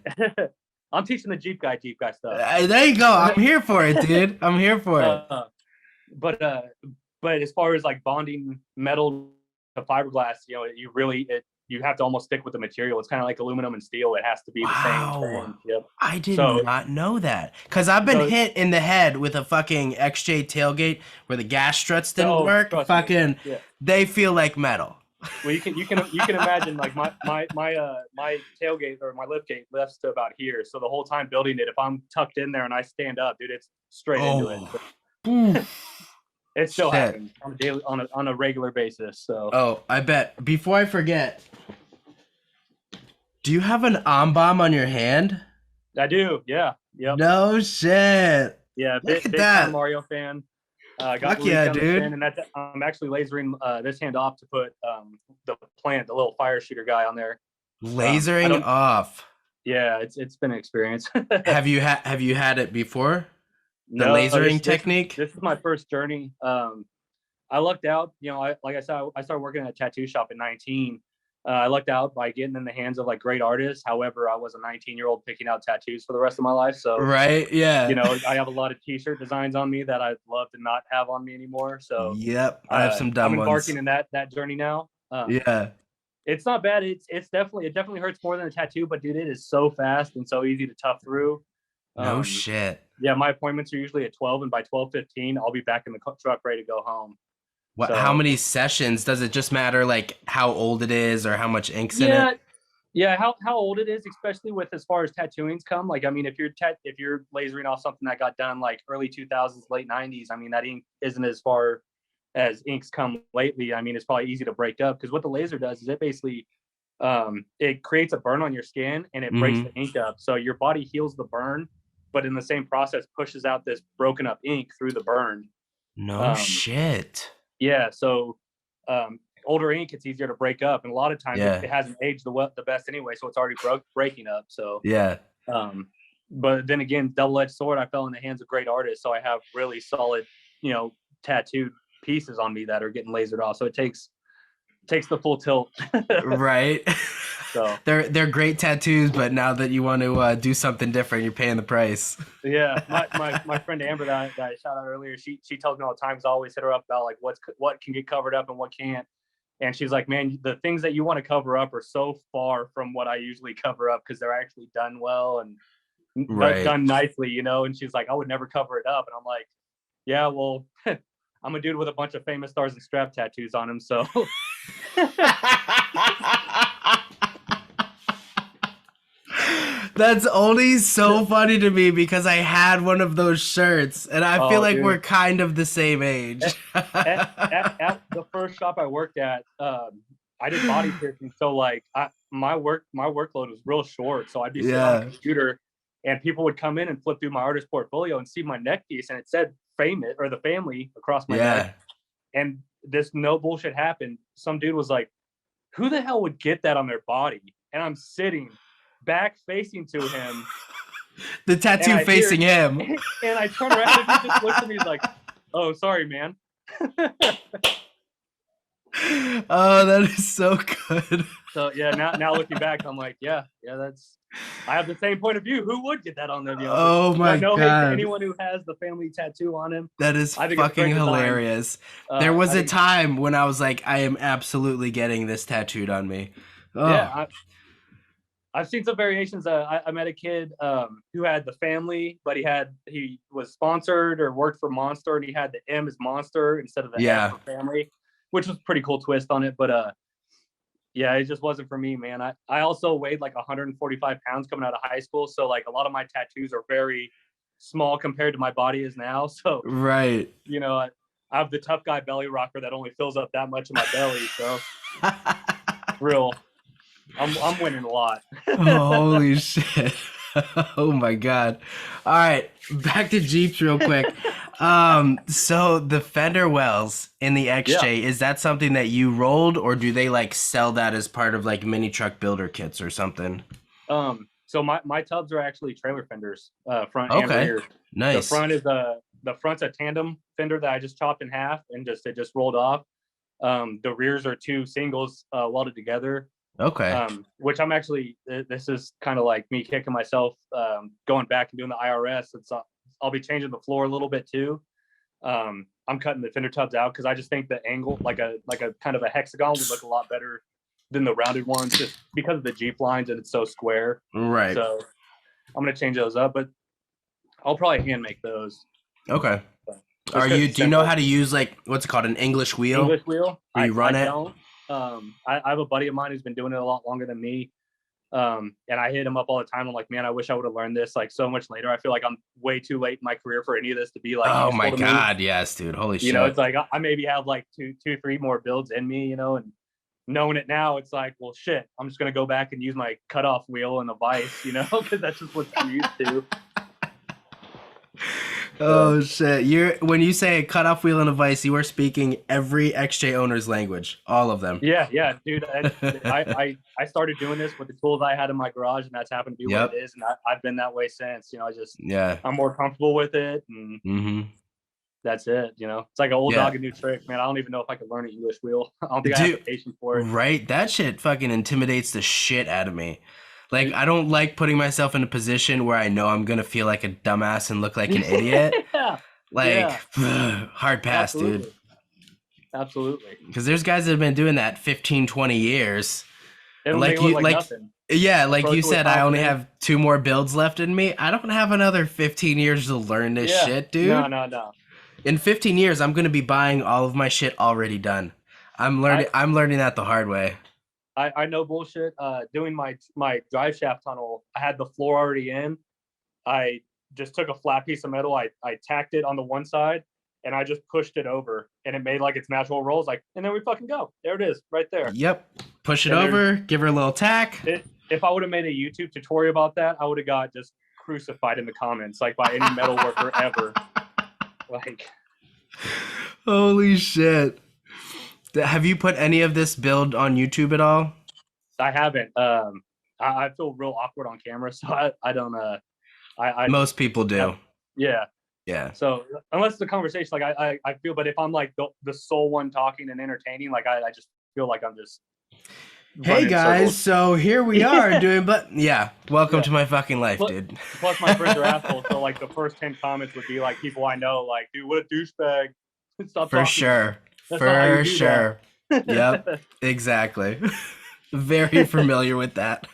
I'm teaching the Jeep guy stuff. There you go. I'm here for it, dude. I'm here for it. But as far as like bonding metal to fiberglass, you have to almost stick with the material. It's kind of like aluminum and steel. It has to be the same thing. Yep. I did not know that. Because I've been hit in the head with a fucking XJ tailgate where the gas struts didn't work. Fucking, they feel like metal. Well, you can imagine like my tailgate or my liftgate lifts to about here. So the whole time building it, if I'm tucked in there and I stand up, dude, it's straight into it. It still happens on a regular basis. So I bet. Before I forget, do you have an bomb on your hand? I do. Yeah. Yep. No shit. Yeah. Big time Mario fan. Fuck yeah, dude. And I'm actually lasering this hand off to put the little fire shooter guy on there. Lasering off. Yeah, it's been an experience. Have you had it before? The lasering technique? This is my first journey. I lucked out. Like I said, I started working at a tattoo shop at 19. I lucked out by getting in the hands of like great artists. However, I was a 19-year-old picking out tattoos for the rest of my life. So right, yeah. I have a lot of T-shirt designs on me that I'd love to not have on me anymore. So yep, I have some dumb ones. I'm embarking ones. in that journey now. It's not bad. It definitely hurts more than a tattoo, but dude, it is so fast and so easy to tough through. No shit. Yeah, my appointments are usually at 12, and by 12:15, I'll be back in the truck ready to go home. What? How many sessions? Does it just matter like how old it is or how much ink's in it? Yeah, how old it is, especially with as far as tattooings come. Like, I mean, if you're lasering off something that got done like early 2000s, late 90s, I mean, that ink isn't as far as inks come lately. I mean, it's probably easy to break up because what the laser does is it basically it creates a burn on your skin and it breaks the ink up. So your body heals the burn, but in the same process pushes out this broken up ink through the burn. No shit. Yeah, so older ink, it's easier to break up, and a lot of times it hasn't aged the best anyway, so it's already breaking up. So but then again, double-edged sword, I fell in the hands of great artists, so I have really solid, tattooed pieces on me that are getting lasered off. So it takes the full tilt. Right. So they're great tattoos, but now that you want to do something different, you're paying the price. Yeah, my friend Amber that I shot out earlier, she tells me all the time, 'cause I always hit her up about like what can get covered up and what can't. And she's like, man, the things that you want to cover up are so far from what I usually cover up because they're actually done well and done nicely, And she's like, I would never cover it up. And I'm like, yeah, well, I'm a dude with a bunch of famous stars and strap tattoos on him, so. That's only so funny to me because I had one of those shirts and I feel like we're kind of the same age. at the first shop I worked at, I did body piercing. So like my workload was real short. So I'd be sitting on the computer and people would come in and flip through my artist portfolio and see my neck piece and it said the family across my neck. And this no bullshit happened. Some dude was like, who the hell would get that on their body? And I'm sitting back facing to him, the tattoo facing him, and I turn around and he just looks at me like, oh, sorry, man. Oh, that is so good. So yeah, now looking back, I'm like, yeah, I have the same point of view. Who would get that on them, But Oh my no hate to God. anyone who has the family tattoo on him. That is I think it's a fucking great design. hilarious. There was I a think, time when I was like, I am absolutely getting this tattooed on me. yeah, Oh, I've seen some variations. I met a kid who had the family, but he was sponsored or worked for Monster, and he had the M as Monster instead of the F yeah. for family, which was a pretty cool twist on it. But yeah, it just wasn't for me, man. I also weighed like 145 pounds coming out of high school, so like a lot of my tattoos are very small compared to my body is now. So Right. I have the tough guy belly rocker that only fills up that much of my belly. So real, I'm winning a lot. Holy shit. Oh my God. All right, back to Jeeps real quick. So the fender wells in the Yeah. XJ, is that something that you rolled, or do they like sell that as part of like mini truck builder kits or something? So my tubs are actually trailer fenders, front and Okay. rear. The Nice. front is the front's a tandem fender that I just chopped in half and it just rolled off. The rears are two singles welded together. Okay. Which I'm actually, this is kind of like me kicking myself, going back and doing the IRS. I'll be changing the floor a little bit too. I'm cutting the fender tubs out because I just think the angle, like a kind of a hexagon, would look a lot better than the rounded ones, just because of the Jeep lines and it's so square. Right. So I'm gonna change those up, but I'll probably hand make those. Okay. Just because it's Do you know simple. how to use like, what's it called? An English wheel? English wheel, Where you I run it? don't. I have a buddy of mine who's been doing it a lot longer than me. And I hit him up all the time. I'm like, man, I wish I would have learned this like so much later. I feel like I'm way too late in my career for any of this to be like Oh my useful to me. God. Yes, dude. Holy shit. It's like I maybe have like two, three more builds in me, and knowing it now, it's like, well, shit, I'm just gonna go back and use my cutoff wheel and the vise, because that's just what I'm used to. Oh shit! When you say a cutoff wheel and a vise, you are speaking every XJ owner's language, all of them. Yeah, dude. I started doing this with the tools I had in my garage, and that's happened to be what Yep. it is. And I've been that way since. Yeah. I'm more comfortable with it, and Mm-hmm. that's it. It's like an old Yeah. dog, a new trick, man. I don't even know if I could learn an English wheel. I don't think I have the Dude, patience for it. right? That shit fucking intimidates the shit out of me. Like, I don't like putting myself in a position where I know I'm gonna feel like a dumbass and look like an idiot. Yeah, Like, yeah, hard pass, absolutely, dude. absolutely. Because there's guys that have been doing that 15, 20 years. It'll make Like it look you, like like, nothing. yeah, like you Approach it with said, I only confidence. have 2 more builds left in me. I don't have another 15 years to learn this Yeah, shit, dude. no. In 15 years, I'm gonna be buying all of my shit already done. I I'm learning that the hard way. I know bullshit. Doing my drive shaft tunnel, I had the floor already in. I just took a flat piece of metal. I tacked it on the one side, and I just pushed it over, and it made like its natural rolls. Like, and then we fucking go. There it is, right there. Yep. Push it And over, give her a little tack. if I would have made a YouTube tutorial about that, I would have got just crucified in the comments, like by any metal worker ever. Like, Holy shit. Have you put any of this build on YouTube at all? I haven't. I feel real awkward on camera, so I don't. Most people do. Yeah. Yeah. So unless the conversation, like I feel, but if I'm like the sole one talking and entertaining, like I just feel like I'm just. Hey guys, so here we are doing, but yeah, welcome Yeah. to my fucking life, dude. Plus my friends are assholes, so like the first 10 comments would be like people I know, like, dude, what a douchebag. Stop For talking. sure. That's not how you For do sure. that. Yep. Exactly. Very familiar with that.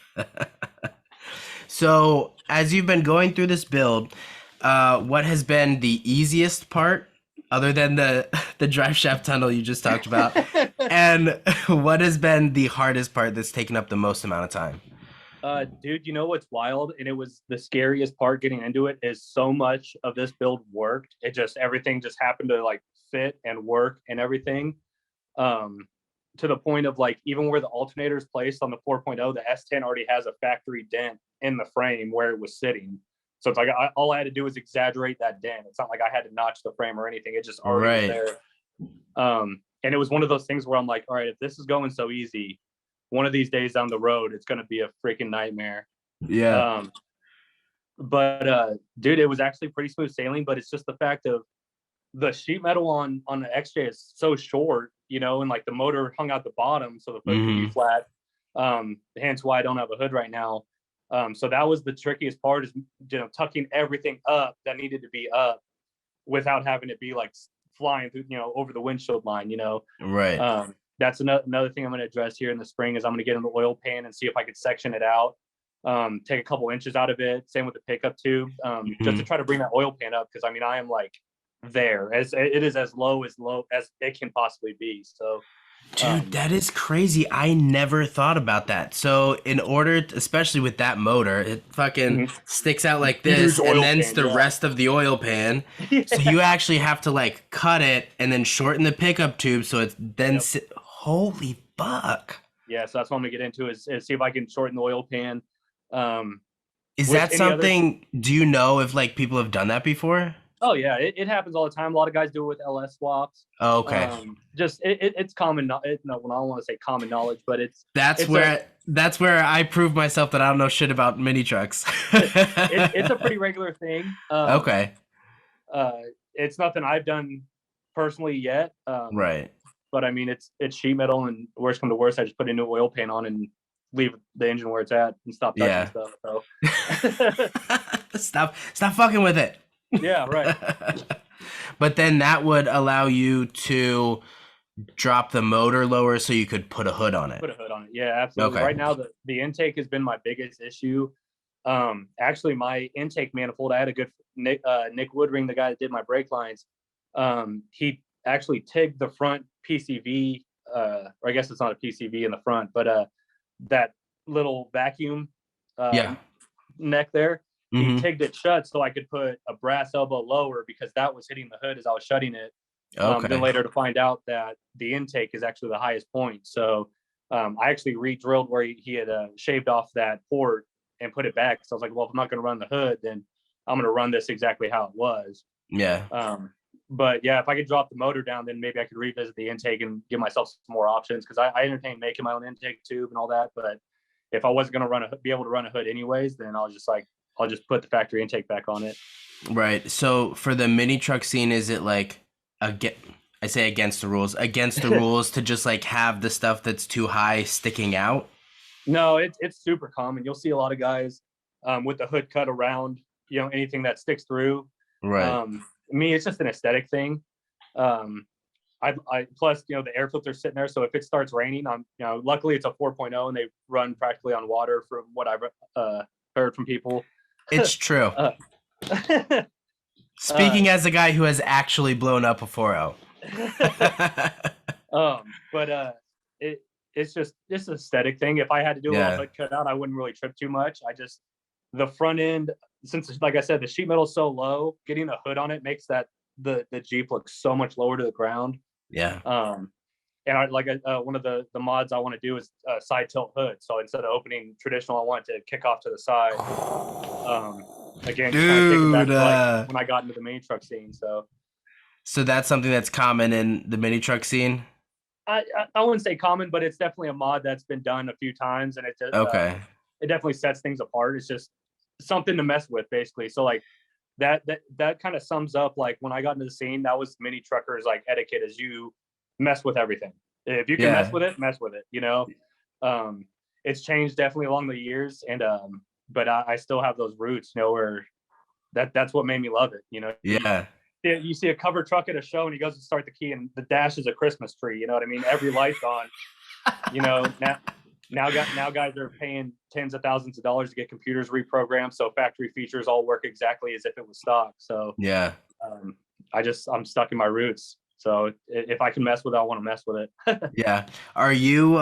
So, as you've been going through this build, what has been the easiest part, other than the drive shaft tunnel you just talked about, and what has been the hardest part that's taken up the most amount of time? Dude, you know what's wild? And it was the scariest part getting into it is so much of this build worked. Everything just happened to like fit and work and everything. To the point of like, even where the alternator is placed on the 4.0, the S10 already has a factory dent in the frame where it was sitting. So it's like, all I had to do was exaggerate that dent. It's not like I had to notch the frame or anything. It just already was there. And it was one of those things where I'm like, all right, if this is going so easy, one of these days down the road, it's going to be a freaking nightmare. Yeah. But dude, it was actually pretty smooth sailing, but it's just the fact of the sheet metal on the XJ is so short, you know, and like the motor hung out the bottom, so the foot could be flat. Hence why I don't have a hood right now. So that was the trickiest part, is, you know, tucking everything up that needed to be up without having it be like flying through, you know, over the windshield line, you know. Right. That's another thing I'm going to address here in the spring, is I'm going to get in the oil pan and see if I could section it out, take a couple inches out of it. Same with the pickup tube, just to try to bring that oil pan up, because I mean, I am like there, as it is as low as it can possibly be. So Dude, that is crazy. I never thought about that. So in order, especially with that motor, it fucking sticks out like this, Huge and oil then's pan, the yeah. rest of the oil pan. So you actually have to like cut it and then shorten the pickup tube so it's then holy fuck. Yeah, so that's what I'm gonna get into, is see if I can shorten the oil pan. Is that something, do you know if like people have done that before? Oh yeah, it happens all the time. A lot of guys do it with LS swaps. Oh, okay. Just it's common. No, I don't want to say common knowledge, but that's where I prove myself that I don't know shit about mini trucks. it's a pretty regular thing. Okay. It's nothing I've done personally yet. Right. But I mean, it's sheet metal, and worst come to worst, I just put a new oil pan on and leave the engine where it's at and stop touching stuff. So stop fucking with it. Yeah, right. But then that would allow you to drop the motor lower so you could put a hood on it. Put a hood on it. Yeah, absolutely. Okay. Right now, the intake has been my biggest issue. Actually, my intake manifold, I had a good Nick Woodring, the guy that did my brake lines. He actually tigged the front PCV, or I guess it's not a PCV in the front, but that little vacuum neck there. He tigged it shut so I could put a brass elbow lower, because that was hitting the hood as I was shutting it. Then later to find out that the intake is actually the highest point. So I actually re-drilled where he had shaved off that port and put it back. So I was like, well, if I'm not going to run the hood, then I'm going to run this exactly how it was. Yeah. But yeah, if I could drop the motor down, then maybe I could revisit the intake and give myself some more options, because I entertained making my own intake tube and all that. But if I wasn't going to be able to run a hood anyways, then I'll just put the factory intake back on it. Right. So for the mini truck scene, is it like I say against the rules to just like have the stuff that's too high sticking out? No, it's super common. You'll see a lot of guys with the hood cut around, you know, anything that sticks through. Right. Me, it's just an aesthetic thing. I plus, you know, the air filter's sitting there, so if it starts raining, you know, luckily it's a 4.0 and they run practically on water, from what I've heard from people. It's true. Speaking as a guy who has actually blown up a 4.0. But it's just an aesthetic thing. If I had to do a hood cut out, I wouldn't really trip too much. The front end, since like I said, the sheet metal is so low, getting a hood on it makes that the Jeep look so much lower to the ground. Yeah. And one of the mods I want to do is a side tilt hood. So instead of opening traditional, I want it to kick off to the side. Again, dude, kind of back to when I got into the mini truck scene. So that's something that's common in the mini truck scene? I wouldn't say common, but it's definitely a mod that's been done a few times, and it definitely sets things apart. It's just something to mess with, basically. So like that kind of sums up like when I got into the scene, that was mini truckers like etiquette, is you mess with everything. If you can mess with it, you know. It's changed definitely along the years, and but I still have those roots, you know, where that's what made me love it, you know. You see a cover truck at a show and he goes to start the key and the dash is a Christmas tree, you know what I mean? Every light's on. You know, now guys are paying tens of thousands of dollars to get computers reprogrammed, so factory features all work exactly as if it was stock. So I'm stuck in my roots. So if I can mess with it, I want to mess with it. Yeah. Are you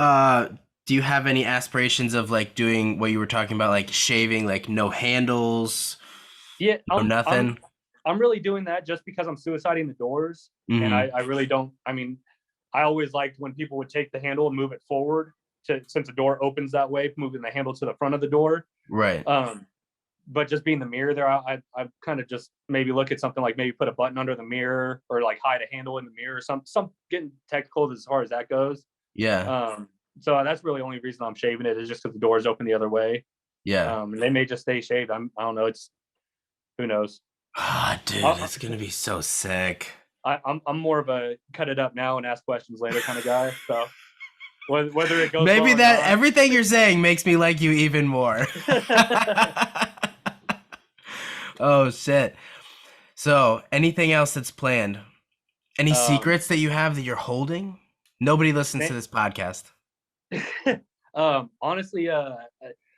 do you have any aspirations of like doing what you were talking about, like shaving, like no handles? Yeah, nothing. I'm really doing that just because I'm suiciding the doors, and I really don't. I mean, I always liked when people would take the handle and move it forward, since the door opens that way, moving the handle to the front of the door. Right. But just being the mirror there, I kind of just maybe look at something like maybe put a button under the mirror, or like hide a handle in the mirror. Some getting technical as far as that goes. Yeah. So that's really the only reason I'm shaving it, is just because the doors open the other way. Yeah. And they may just stay shaved. I don't know. Who knows? Ah, dude, it's gonna be so sick. I'm more of a cut it up now and ask questions later kind of guy. So whether it goes Maybe well or that not. everything you're saying makes me like you even more. Oh shit. So, anything else that's planned? Any um, secrets that you have that you're holding? Nobody listens to this podcast. honestly,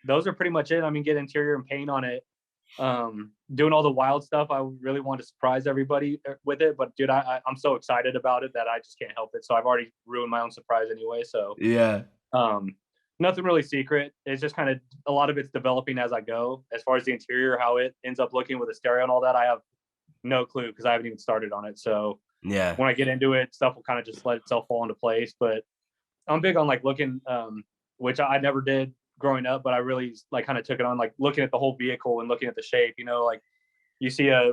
those are pretty much it. I mean, get interior and paint on it. Doing all the wild stuff. I really want to surprise everybody with it, but dude, I'm so excited about it that I just can't help it. So I've already ruined my own surprise anyway. So Yeah. um, nothing really secret. It's just kind of a lot of it's developing as I go. As far as the interior, how it ends up looking with the stereo and all that, I have no clue because I haven't even started on it. So Yeah. when I get into it, stuff will kind of just let itself fall into place. But I'm big on like looking, which I never did growing up, but I really like kind of took it on, like looking at the whole vehicle and looking at the shape. You know, like you see a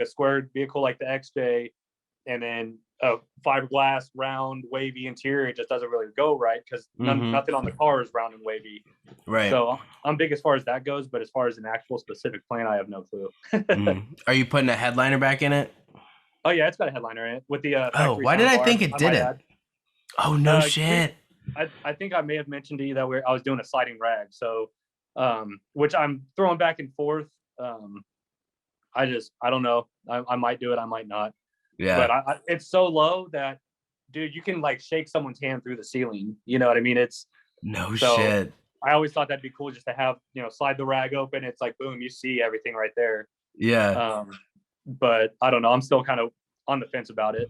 squared vehicle like the XJ, and then a fiberglass round wavy interior, it just doesn't really go right because nothing on the car is round and wavy. Right. So I'm big as far as that goes, but as far as an actual specific plan, I have no clue. Are you putting a headliner back in it? Oh yeah, it's got a headliner in it with the Oh, factory why did I soundbar, think it I might didn't? add. Oh no shit. I think I may have mentioned to you that I was doing a sliding rag, so which I'm throwing back and forth. I don't know. I might do it, I might not. Yeah. But it's so low that, dude, you can like shake someone's hand through the ceiling. You know what I mean? It's No so shit. I always thought that'd be cool just to have, slide the rag open. It's like boom, you see everything right there. Yeah. But I don't know. I'm still kind of on the fence about it.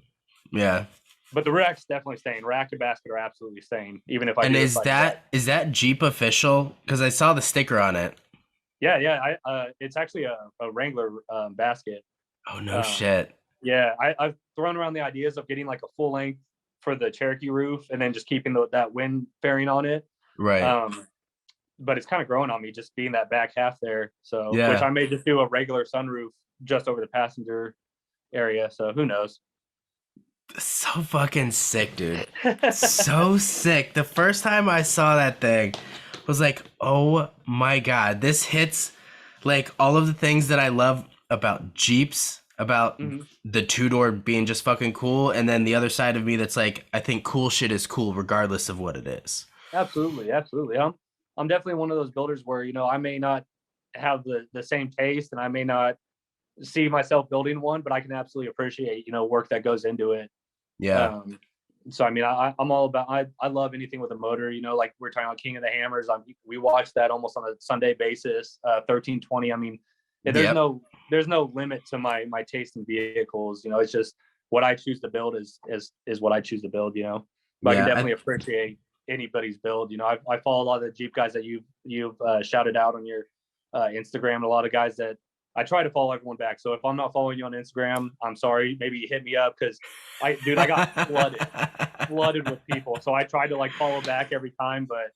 Yeah. But the rack's definitely staying. Rack and basket are absolutely staying, even if I And do is that Jeep official? Because I saw the sticker on it. Yeah. It's actually a Wrangler basket. Oh no shit. Yeah, I've thrown around the ideas of getting like a full length for the Cherokee roof, and then just keeping that wind fairing on it. Right. But it's kind of growing on me just being that back half there. So, which Yeah. I may just do a regular sunroof just over the passenger area. So who knows? So fucking sick, dude. So sick. The first time I saw that thing was like, oh my god, this hits like all of the things that I love about Jeeps, about the two-door being just fucking cool, and then the other side of me that's like, I think cool shit is cool regardless of what it is. Absolutely. I'm definitely one of those builders where I may not have the same taste, and I may not see myself building one, but I can absolutely appreciate work that goes into it. Yeah. So I mean, I'm all about. I love anything with a motor. Like we're talking about King of the Hammers. We watch that almost on a Sunday basis. 1320. I mean, there's no limit to my taste in vehicles. It's just what I choose to build is what I choose to build. But I can definitely appreciate anybody's build. I follow a lot of the Jeep guys that you've shouted out on your Instagram, and a lot of guys that I try to follow everyone back. So if I'm not following you on Instagram, I'm sorry. Maybe you hit me up because I got flooded with people. So I tried to like follow back every time, but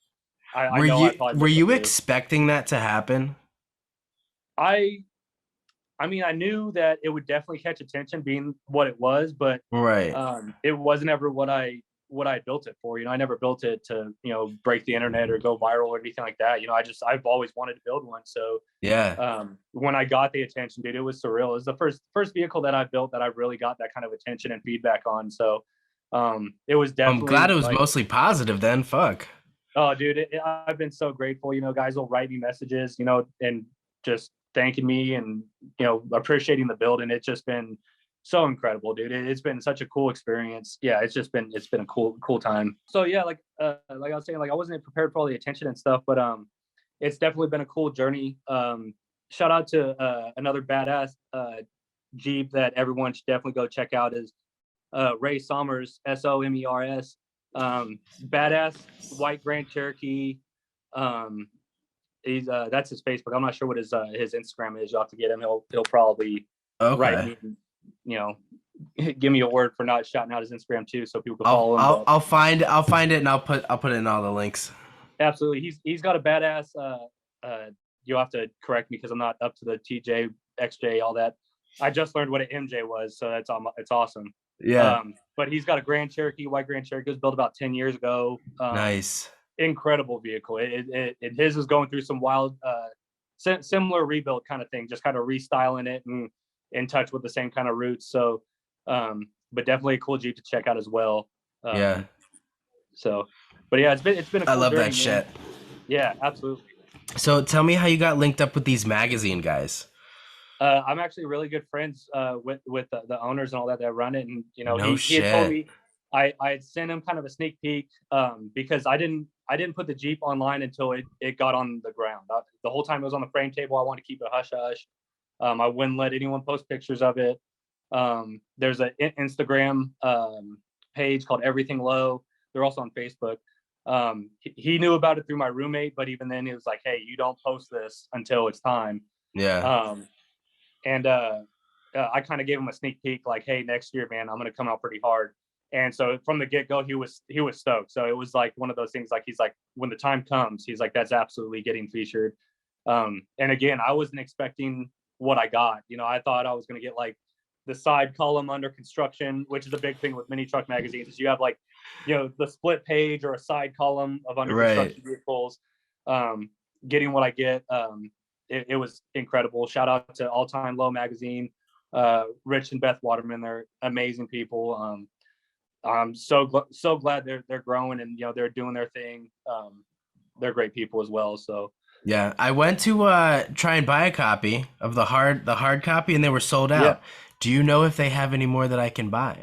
were you expecting that to happen? I mean, I knew that it would definitely catch attention being what it was, but right. It wasn't ever what I built it for. I never built it to, break the internet or go viral or anything like that. I've always wanted to build one. So yeah. When I got the attention, dude, it was surreal. It was the first vehicle that I built that I really got that kind of attention and feedback on. So it was definitely. I'm glad it was mostly positive then. Fuck. Oh, dude, I've been so grateful. Guys will write me messages, and just thanking me and appreciating the build, and it's just been so incredible, dude. It's been such a cool experience. Yeah, it's been a cool time. So yeah, like I was saying, like I wasn't prepared for all the attention and stuff, but it's definitely been a cool journey. Shout out to another badass Jeep that everyone should definitely go check out is Ray Somers, Somers. Badass white Grand Cherokee. He's that's his Facebook. I'm not sure what his Instagram is. You'll have to get him. He'll probably write me, give me a word for not shouting out his Instagram too, so people can follow him. I'll find it and I'll put it in all the links. Absolutely, he's got a badass. You'll have to correct me because I'm not up to the TJ, XJ, all that. I just learned what an MJ was, so it's awesome. Yeah. But he's got a Grand Cherokee, white Grand Cherokee. It was built about 10 years ago. Nice. Incredible vehicle. His is going through some wild, similar rebuild kind of thing, just kind of restyling it and in touch with the same kind of roots. So but definitely a cool Jeep to check out as well. Yeah. So, but yeah, it's been a I cool love journey, that man. shit. Yeah, absolutely. So tell me how you got linked up with these magazine guys. I'm actually really good friends with the owners and all that run it, and No he had told shit. me I had sent him kind of a sneak peek because I didn't put the Jeep online until it got on the ground. The whole time it was on the frame table, I wanted to keep it hush hush. I wouldn't let anyone post pictures of it. There's an Instagram page called Everything Low. They're also on Facebook. He knew about it through my roommate, but even then he was like, "Hey, you don't post this until it's time." Yeah. And I kind of gave him a sneak peek, like, "Hey, next year, man, I'm gonna come out pretty hard." And so from the get go, he was stoked. So it was like one of those things. Like he's like, when the time comes, he's like, "That's absolutely getting featured." And again, I wasn't expecting what I got. I thought I was gonna get like the side column under construction, which is a big thing with mini truck magazines. Is you have like, the split page or a side column of under construction vehicles. Getting what I get. It was incredible. Shout out to All Time Low magazine, Rich and Beth Waterman. They're amazing people. I'm so glad they're growing and they're doing their thing. They're great people as well. So Yeah, I went to try and buy a copy of the hard copy, and they were sold out. yeah, Do you know if they have any more that I can buy?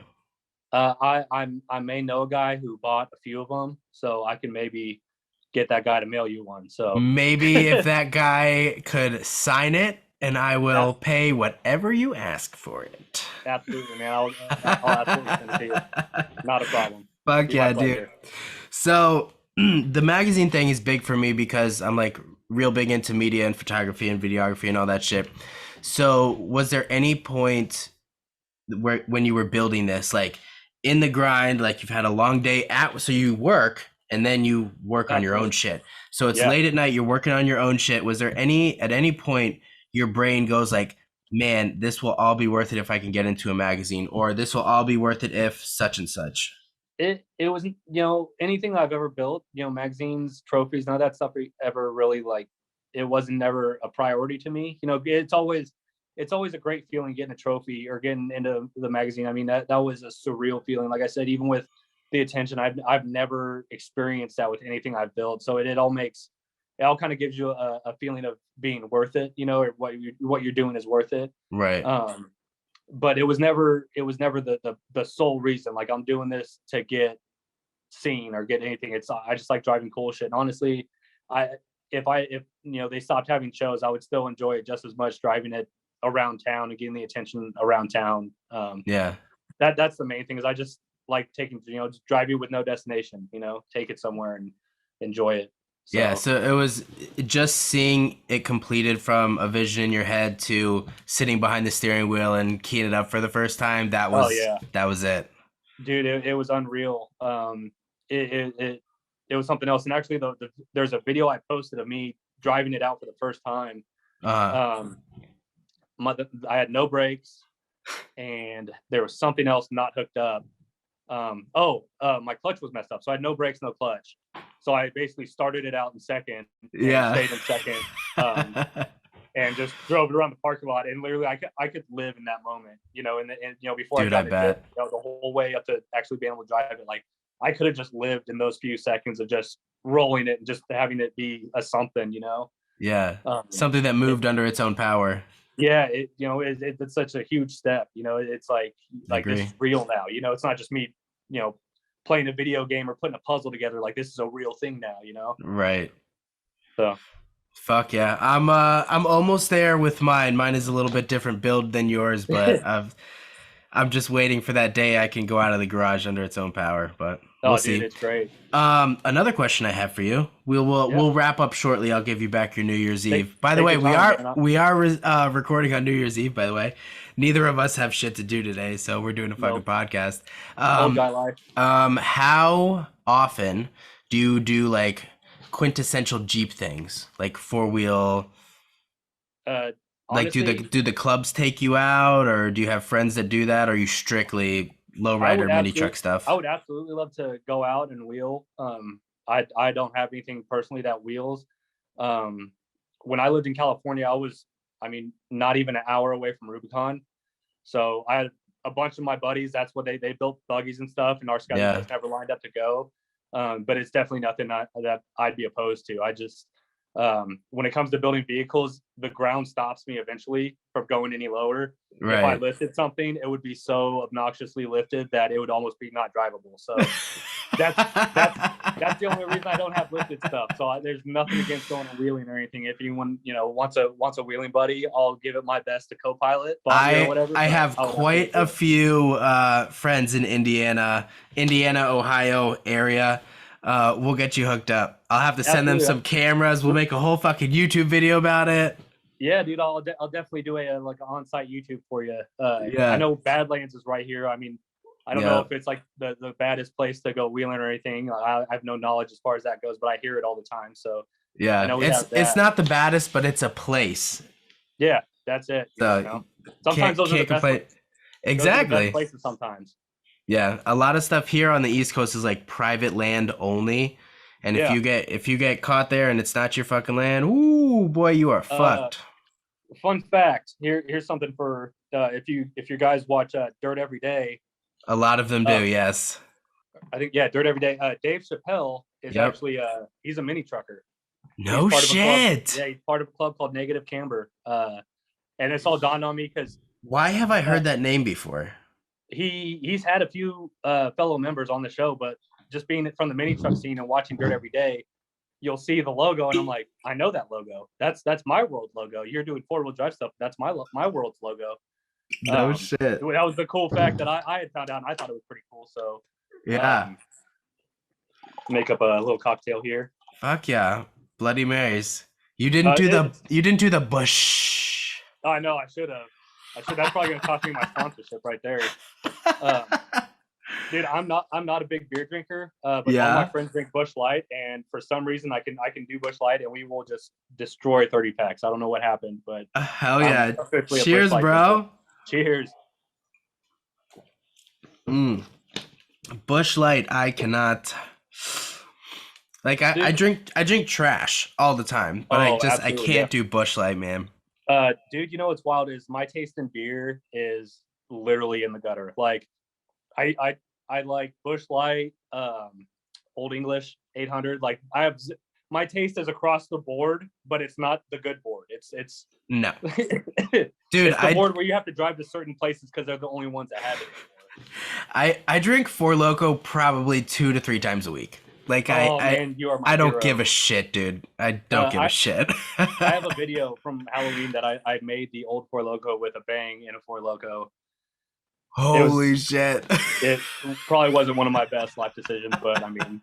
I may know a guy who bought a few of them, so I can maybe get that guy to mail you one. So Maybe if that guy could sign it, and I will pay whatever you ask for it. absolutely, man. I'll absolutely send it to you. Not a problem. Fuck Be my yeah, dude. pleasure. So the magazine thing is big for me because I'm like real big into media and photography and videography and all that shit. So was there any point where when you were building this, like in the grind, like you've had a long day so you work and then you work on your own Absolutely. shit. So it's Yeah. late at night, you're working on your own shit. Was there at any point your brain goes like, man, this will all be worth it if I can get into a magazine, or this will all be worth it if such and such? It was anything I've ever built, magazines, trophies, none of that stuff ever really, like, it wasn't never a priority to me. It's always a great feeling getting a trophy or getting into the magazine. I mean, that was a surreal feeling. Like I said, even with the attention, I've never experienced that with anything I've built. So it all kind of gives you a feeling of being worth it, or what you're doing is worth it. Right. But it was never the sole reason. Like, I'm doing this to get seen or get anything. I just like driving cool shit. And honestly, if they stopped having shows, I would still enjoy it just as much, driving it around town and getting the attention around town. Yeah. That's the main thing. Is I just like taking, just driving with no destination. Take it somewhere and enjoy it. So, Yeah, so it was just seeing it completed from a vision in your head to sitting behind the steering wheel and keying it up for the first time. That was it. Dude, it was unreal. It was something else. And actually, there's a video I posted of me driving it out for the first time. I had no brakes, and there was something else not hooked up. My clutch was messed up, so I had no brakes, no clutch. So I basically started it out in second, and stayed in second, and just drove it around the parking lot. And literally, I could live in that moment, and before Dude, I I got it, bet. the whole way up to actually being able to drive it, like, I could have just lived in those few seconds of just rolling it and just having it be a something, Yeah, something that moved under its own power. Yeah, it's such a huge step. It's like this is real now. It's not just me, playing a video game or putting a puzzle together. Like, this is a real thing now. Right. So. Fuck yeah. I'm almost there with mine. Mine is a little bit different build than yours, but I'm just waiting for that day I can go out of the garage under its own power, but we'll see. Dude, it's great. Another question I have for you. We'll wrap up shortly. I'll give you back your New Year's Eve. By the way, we are recording on New Year's Eve, by the way. Neither of us have shit to do today, so we're doing a fucking podcast. Old guy life. How often do you do like quintessential Jeep things, like four-wheel? Like, Honestly, do the clubs take you out, or do you have friends that do that, or are you strictly lowrider mini truck stuff? I would absolutely love to go out and wheel. I don't have anything personally that wheels. When I lived in California, I was, not even an hour away from Rubicon. So a bunch of my buddies, that's what they built buggies and stuff, and our schedule just never lined up to go. But it's definitely nothing that I'd be opposed to. I just when it comes to building vehicles, the ground stops me eventually from going any lower. Right. If I lifted something, it would be so obnoxiously lifted that it would almost be not drivable. So that's the only reason I don't have lifted stuff. So there's nothing against going and wheeling or anything. If anyone wants a wheeling buddy, I'll give it my best to co-pilot. I have quite a few friends in Indiana, Ohio area. We'll get you hooked up. I'll have to send them some cameras. We'll make a whole fucking YouTube video about it. Yeah, dude, I'll definitely do an on-site YouTube for you. I know Badlands is right here. I mean, I don't know if it's like the baddest place to go wheeling or anything. I have no knowledge as far as that goes, but I hear it all the time. So yeah, it's not the baddest, but it's a place. Yeah, that's it. So sometimes those are the best places. Exactly. Those are the best places sometimes. Yeah, a lot of stuff here on the East Coast is like private land only, and if you get caught there and it's not your fucking land, ooh boy, you are fucked. Fun fact: here's something for if you guys watch Dirt Every Day. A lot of them do, yes. I think Dirt Every Day. Dave Chappelle is actually he's a mini trucker. No shit. Yeah, he's part of a club called Negative Camber. And it's all dawned on me because why have I heard that name before? He's had a few fellow members on the show, but just being from the mini truck scene and watching Dirt Every Day, you'll see the logo and I'm like, I know that logo. That's my world logo. You're doing 4-wheel drive stuff. That's my world's logo. No shit. That was the cool fact that I had found out, and I thought it was pretty cool. So make up a little cocktail here. Fuck yeah, Bloody Marys. You didn't do the Bush. Oh, I know. I should have. That's probably gonna cost me my sponsorship right there. Dude, I'm not a big beer drinker, but all my friends drink Busch Light, and for some reason I can do Busch Light, and we will just destroy 30 packs. I don't know what happened, but hell yeah! Cheers, bro. Cheers. Busch Light, I cannot. Like I drink trash all the time, but I can't do Busch Light, man. Dude, you know what's wild is my taste in beer is literally in the gutter. Like I like Busch Light, Old English 800. Like my taste is across the board, but it's not the good board. It's no, dude. It's the board where you have to drive to certain places because they're the only ones that have it anymore. I drink Four Loko probably 2 to 3 times a week. Like man, you are my I don't hero. give a shit, dude. I don't give a shit. I have a video from Halloween that I made the old Four Loko with a bang in a Four Loko. Holy shit. It probably wasn't one of my best life decisions, but I mean.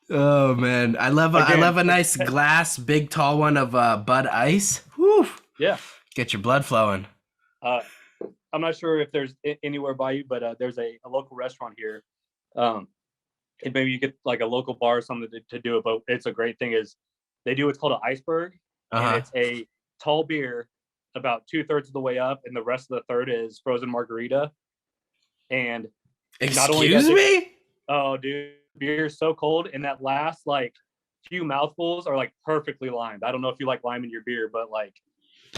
Oh man, I love a nice glass, big tall one of Bud Ice. Whew. Yeah. Get your blood flowing. I'm not sure if there's anywhere by you, but there's a local restaurant here. And maybe you get like a local bar or something to do it, but it's a great thing is they do what's called an iceberg. And it's a tall beer about 2/3 of the way up, and the rest of the third is frozen margarita. And excuse me? Oh, dude, beer is so cold, and that last like few mouthfuls are like perfectly limed. I don't know if you like lime in your beer, but like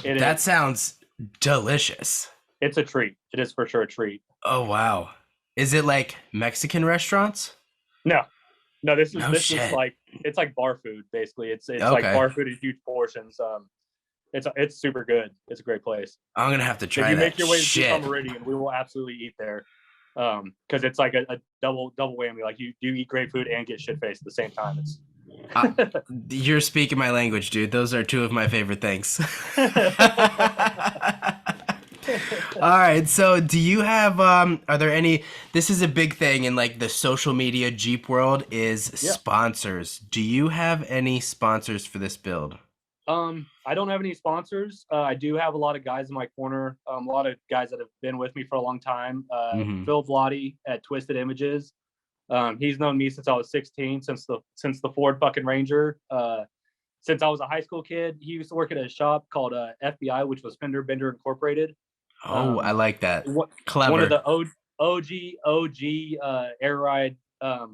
that sounds delicious. It's a treat. It is for sure a treat. Oh wow. Is it like Mexican restaurants? No, this is like it's like bar food basically. It's like bar food in huge portions. It's super good. It's a great place. I'm gonna have to try. If you that make your way to shit. Meridian, we will absolutely eat there. Because it's like a double whammy. Like you eat great food and get shit faced at the same time. It's you're speaking my language, dude. Those are 2 of my favorite things. All right, so do you have are there any, this is a big thing in like the social media Jeep world is sponsors. Do you have any sponsors for this build? I don't have any sponsors. I do have a lot of guys in my corner, a lot of guys that have been with me for a long time. Phil Vladi at Twisted Images. He's known me since I was 16, since the Ford fucking Ranger. Since I was a high school kid, he used to work at a shop called FBI, which was Fender Bender Incorporated. Oh, I like that. Clever. One of the OG air ride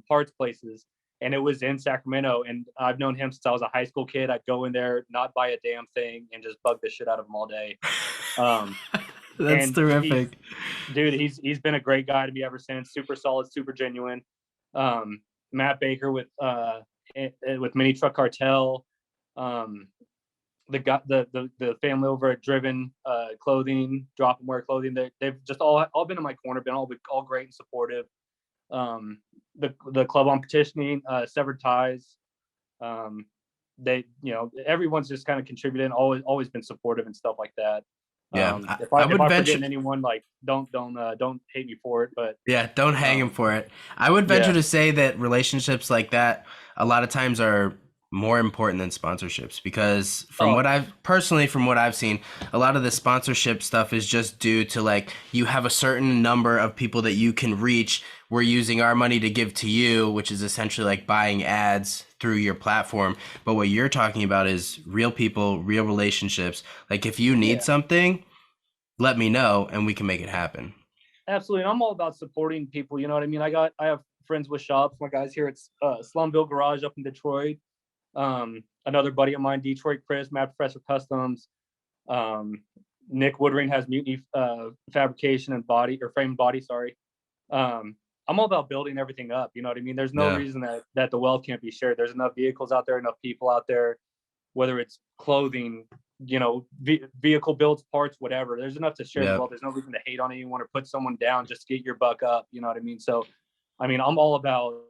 parts places, and it was in Sacramento. And I've known him since I was a high school kid. I'd go in there, not buy a damn thing, and just bug the shit out of him all day. That's And terrific. he's been a great guy to me ever since. Super solid, super genuine. Matt Baker with Mini Truck Cartel. The family over at Driven Clothing, Drop and Wear Clothing. They've just all been in my corner, been all great and supportive. The club on petitioning, Severed Ties. They, everyone's just kind of contributing, always been supportive and stuff like that. Yeah, If I I would venture. forget anyone, like don't hate me for it, but Yeah, don't hang him for it. I would venture yeah. to say that relationships like that a lot of times are more important than sponsorships because from Oh, what I've seen, a lot of the sponsorship stuff is just due to like you have a certain number of people that you can reach. We're using our money to give to you, which is essentially like buying ads through your platform. But what you're talking about is real people, real relationships. Like if you need yeah, something, let me know and we can make it happen. absolutely. And I'm all about supporting people. You know what I mean? I have friends with shops. My guys here at Slumville Garage up in Detroit. Another buddy of mine, Detroit Chris, Mad Professor Customs. Nick Woodring has Mutiny Fabrication and Body or Frame and Body. Sorry. I'm all about building everything up. You know what I mean? There's no Yeah. reason that the wealth can't be shared. There's enough vehicles out there, enough people out there, whether it's clothing, vehicle builds, parts, whatever. There's enough to share the Yeah. wealth. There's no reason to hate on anyone or put someone down just to get your buck up. You know what I mean? So, I mean, I'm all about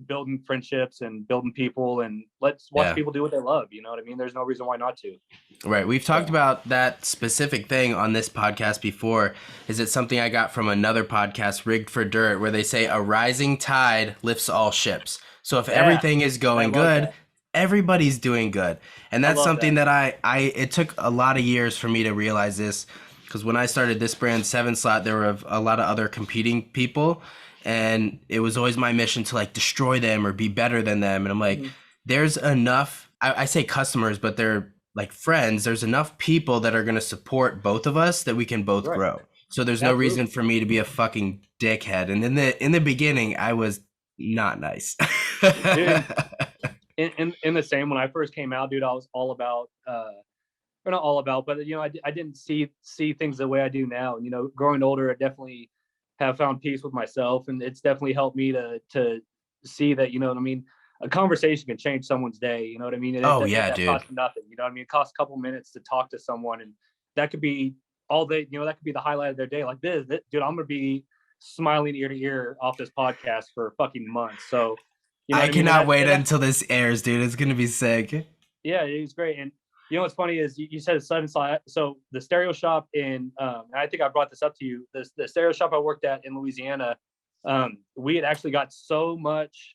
building friendships and building people, and let's watch Yeah. people do what they love. You know what I mean? There's no reason why not to. Right. We've talked Yeah. about that specific thing on this podcast before. Is it something I got from another podcast, Rigged for Dirt, where they say a rising tide lifts all ships. So if Yeah, everything is I going love good, that. everybody's doing good. And I that's love something that. that it took a lot of years for me to realize this. Because when I started this brand, 7 Slot, there were a lot of other competing people. And it was always my mission to like destroy them or be better than them. And I'm like, Mhm. there's enough, I say customers, but they're like friends. There's enough people that are going to support both of us that we can both Right. grow. So there's no reason Absolutely. for me to be a fucking dickhead. And in the beginning, I was not nice. Dude, in the same, when I first came out, dude, I was all about or not all about, but I didn't see things the way I do now. Growing older, I definitely have found peace with myself, and it's definitely helped me to see that, you know what I mean, a conversation can change someone's day. You know what I mean? Oh yeah, That dude. costs nothing. You know what I mean? It costs a couple minutes to talk to someone, and that could be all they, that could be the highlight of their day. Like this dude, I'm gonna be smiling ear to ear off this podcast for fucking months. So, you know I what I mean? And cannot wait that until this airs, dude. It's gonna be sick. yeah, it's great. And what's funny is you said 7 Slot. So the stereo shop and I think I brought this up to you. The stereo shop I worked at in Louisiana, we had actually got so much.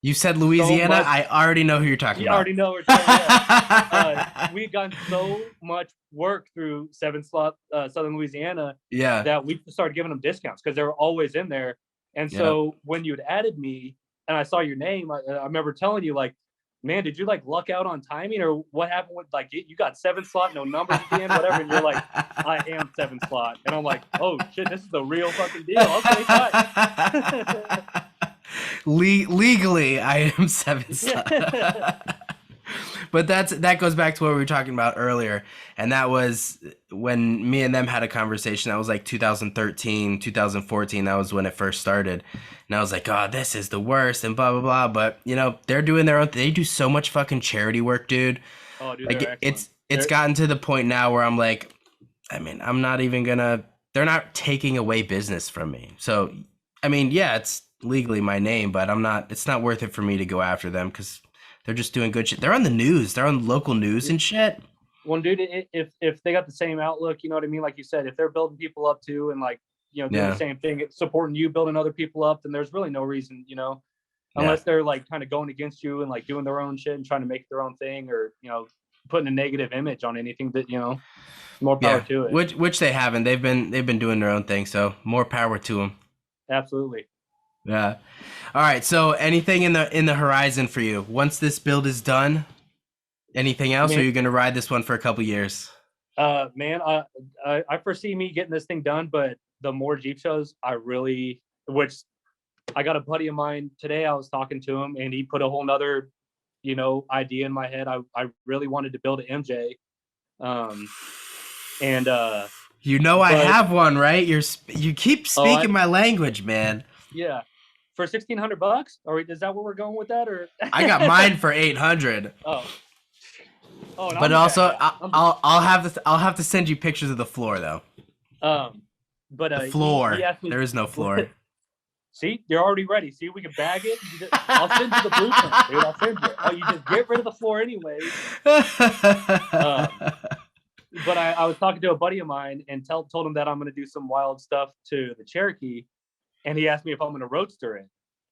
You said Louisiana. I already know who you're talking You about. already know we're talking about. We had gotten so much work through 7 Slot, Southern Louisiana, Yeah. that we started giving them discounts because they were always in there. And Yeah. so when you had added me and I saw your name, I remember telling you, like, man, did you like luck out on timing or what happened with, like, you got 7 Slot, no numbers at the end, whatever. And you're like, I am 7 Slot. And I'm like, oh shit, this is the real fucking deal. Okay, fine. Legally, I am 7 Slot. But that goes back to what we were talking about earlier, and that was when me and them had a conversation. That was like 2013, 2014. That was when it first started, and I was like, "Oh, this is the worst," and blah blah blah. But they're doing their own. They do so much fucking charity work, dude. Oh, dude, Like they're excellent. it's gotten to the point now where I'm like, I mean, I'm not even gonna. They're not taking away business from me. So, I mean, yeah, it's legally my name, but I'm not. It's not worth it for me to go after them because they're just doing good shit. They're on the news. They're on local news and shit. Well, dude, if they got the same outlook, you know what I mean? Like you said, if they're building people up too, and like, doing Yeah. the same thing, supporting you, building other people up, then there's really no reason, unless they're like kind of going against you and like doing their own shit and trying to make their own thing, or, putting a negative image on anything that, more power to it. Which they haven't. They've been doing their own thing. So more power to them. Absolutely. Yeah. All right. So anything in the horizon for you once this build is done? Anything else, or are you gonna ride this one for a couple years? Man, I foresee me getting this thing done, but the more Jeep shows, which I got a buddy of mine today. I was talking to him, and he put a whole nother, idea in my head. I really wanted to build an MJ, and You know I But- have one, right? You keep speaking my language, man. Yeah. For $1,600, or is that where we're going with that? Or I got mine for 800. oh, and But I'm also, jacked up. I'll have to send you pictures of the floor though. But The floor. he asked me, There is no floor. See, you're already ready. See, we can bag it. I'll send you the blueprint, dude. I'll send you. Oh, you just get rid of the floor anyway. But I was talking to a buddy of mine and told him that I'm going to do some wild stuff to the Cherokee, and he asked me if I'm going to roadster it,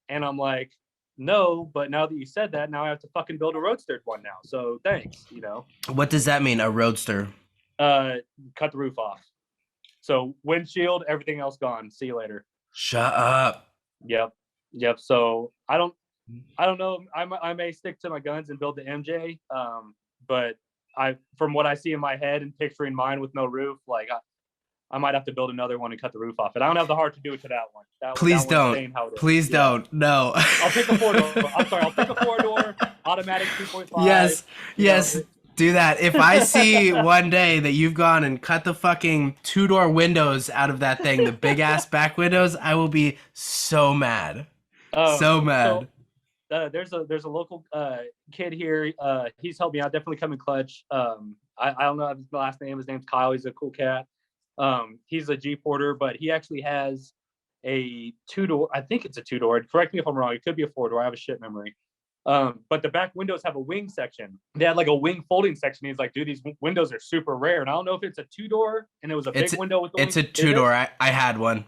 and I'm like, no. But now that you said that, now I have to fucking build a roadstered one now. So thanks, What does that mean? A roadster? Cut the roof off. So windshield, everything else gone. See you later. Shut up. Yep. So I don't know. I may stick to my guns and build the MJ. But from what I see in my head and picturing mine with no roof, like I might have to build another one and cut the roof off. But I don't have the heart to do it to that one. Please don't. Please don't. No. I'll pick a 4-door. I'm sorry. I'll pick a 4-door automatic 2.5. Yes. Do that. If I see one day that you've gone and cut the fucking 2-door windows out of that thing, the big ass back windows, I will be so mad. So mad. So, there's a local kid here. He's helped me out. Definitely come in clutch. I don't know his last name. His name's Kyle. He's a cool cat. He's a Jeep porter, but he actually has a 2-door. I think it's a 2-door. Correct me if I'm wrong. It could be a 4-door. I have a shit memory. But the back windows have a wing section. They had like a wing folding section. He's like, dude, these windows are super rare. And I don't know if it's a 2-door and it was a big window with the It's a 2-door. I had one.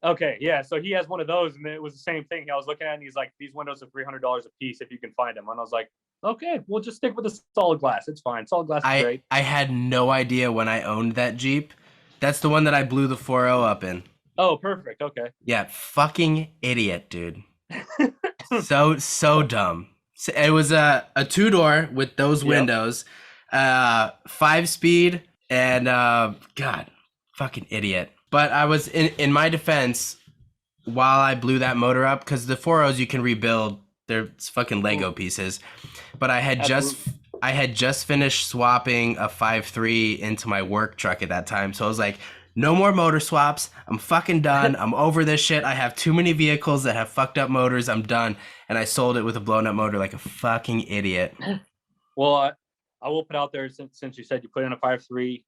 Okay, yeah. So he has one of those, and it was the same thing. I was looking at it, and he's like, these windows are $300 a piece if you can find them. And I was like, okay, we'll just stick with the solid glass. It's fine. Solid glass is great. I had no idea when I owned that Jeep. That's the one that I blew the 4.0 up in. Oh, perfect. Okay. Yeah, fucking idiot, dude. so dumb. So it was a 2-door with those windows, 5-speed, and God, fucking idiot. But I was in my defense while I blew that motor up, because the 4.0s you can rebuild. They're fucking Lego pieces. But I had just finished swapping a 5.3 into my work truck at that time. So I was like, no more motor swaps. I'm fucking done. I'm over this shit. I have too many vehicles that have fucked up motors. I'm done. And I sold it with a blown up motor like a fucking idiot. Well, I will put out there, since you said you put in a 5.3,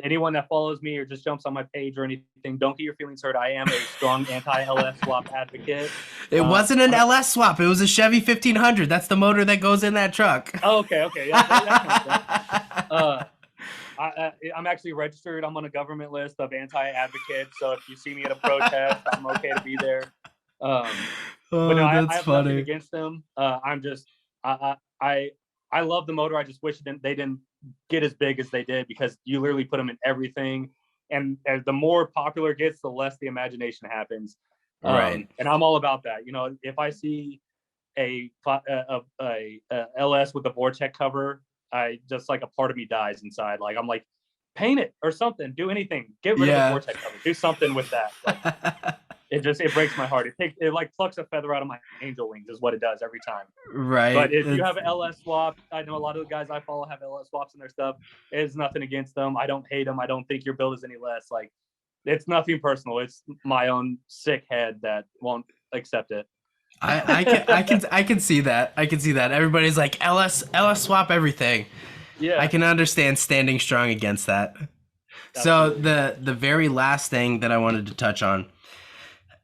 anyone that follows me or just jumps on my page or anything, don't get your feelings hurt. I am a strong anti-LS swap advocate. It wasn't an LS swap. It was a Chevy 1500. That's the motor that goes in that truck. Oh, okay. Yeah, that kind of stuff. I'm actually registered. I'm on a government list of anti-advocates. So if you see me at a protest, I'm okay to be there. But no, I have nothing against them. I'm just, I love the motor. I just wish they didn't get as big as they did, because you literally put them in everything. And as the more popular it gets, the less the imagination happens. Right. And I'm all about that. If I see a LS with a Vortex cover, I just, like, a part of me dies inside. Like, I'm like, paint it or something, do anything, get rid of the Vortex cover, do something with that. Like, it breaks my heart. It like plucks a feather out of my angel wings is what it does every time. Right. But if you have an LS swap, I know a lot of the guys I follow have LS swaps in their stuff. It's nothing against them. I don't hate them. I don't think your build is any less. Like, it's nothing personal. It's my own sick head that won't accept it. I can see that. I can see that. Everybody's like, LS swap everything. Yeah. I can understand standing strong against that. Absolutely. So the very last thing that I wanted to touch on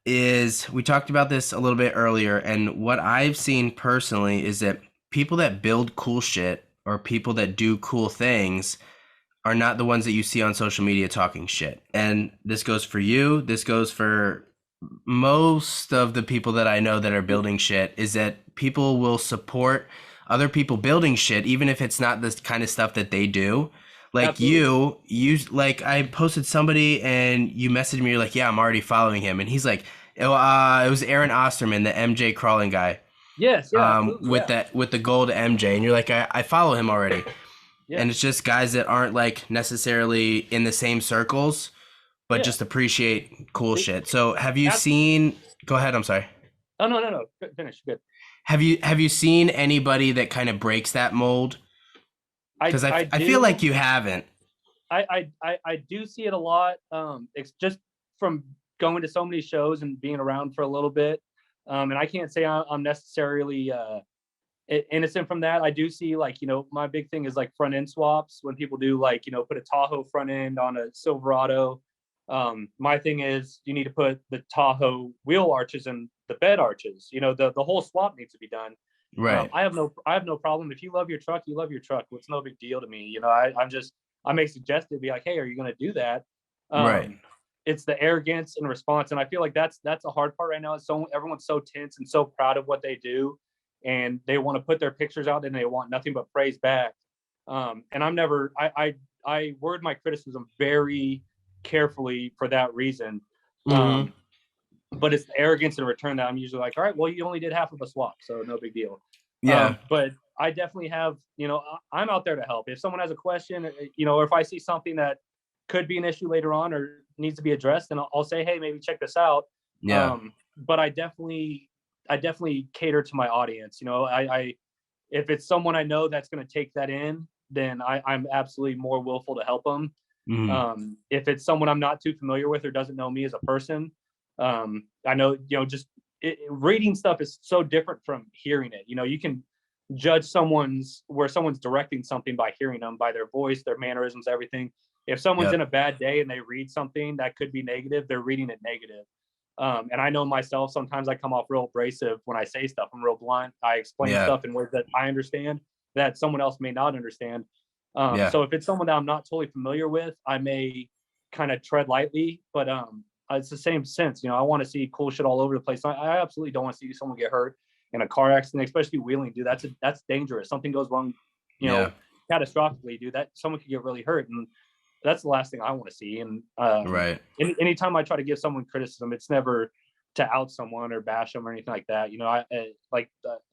is, we talked about this a little bit earlier, and what I've seen personally is that people that build cool shit or people that do cool things are not the ones that you see on social media talking shit. And this goes for you. This goes for most of the people that I know that are building shit, is that people will support other people building shit, even if it's not this kind of stuff that they do. Like, absolutely. you like, I posted somebody and you messaged me, you're like, yeah, I'm already following him. And he's like, it was Aaron Osterman, the MJ crawling guy. Yes. Yeah. With the gold MJ. And you're like, I follow him already. Yeah. And it's just guys that aren't, like, necessarily in the same circles, but just appreciate cool shit. So have you seen, go ahead. I'm sorry. Oh, no. Finish. Good. Have you seen anybody that kind of breaks that mold? Because I feel like you haven't. I do see it a lot. It's just from going to so many shows and being around for a little bit. And I can't say I'm necessarily innocent from that. I do see, like, my big thing is like front end swaps when people do, like, put a Tahoe front end on a Silverado. My thing is you need to put the Tahoe wheel arches and the bed arches. The whole swap needs to be done. Right. I have no problem. If you love your truck, you love your truck. It's no big deal to me. I may suggest it, be like, hey, are you going to do that? Right. It's the arrogance and response, and I feel like that's a hard part right now. Everyone's so tense and so proud of what they do, and they want to put their pictures out and they want nothing but praise back. And I word my criticism very carefully for that reason. Mm-hmm. But it's the arrogance in return that I'm usually like, all right, well, you only did half of a swap, so no big deal. Yeah. But I definitely have, I'm out there to help. If someone has a question, or if I see something that could be an issue later on or needs to be addressed, then I'll say, hey, maybe check this out. Yeah. But I definitely cater to my audience. If it's someone I know that's going to take that in, then I'm absolutely more willful to help them. Mm-hmm. If it's someone I'm not too familiar with or doesn't know me as a person, I know, just reading stuff is so different from hearing it. You can judge where someone's directing something by hearing them, by their voice, their mannerisms, everything. If someone's in a bad day and they read something that could be negative, they're reading it negative. And I know myself, sometimes I come off real abrasive when I say stuff. I'm real blunt. I explain stuff in ways that I understand that someone else may not understand. So if it's someone that I'm not totally familiar with, I may kind of tread lightly, but it's the same sense. I want to see cool shit all over the place. I absolutely don't want to see someone get hurt in a car accident, especially wheeling, dude. That's dangerous. Something goes wrong, catastrophically, dude. That someone could get really hurt, and that's the last thing I want to see. And right. Anytime I try to give someone criticism, it's never to out someone or bash them or anything like that.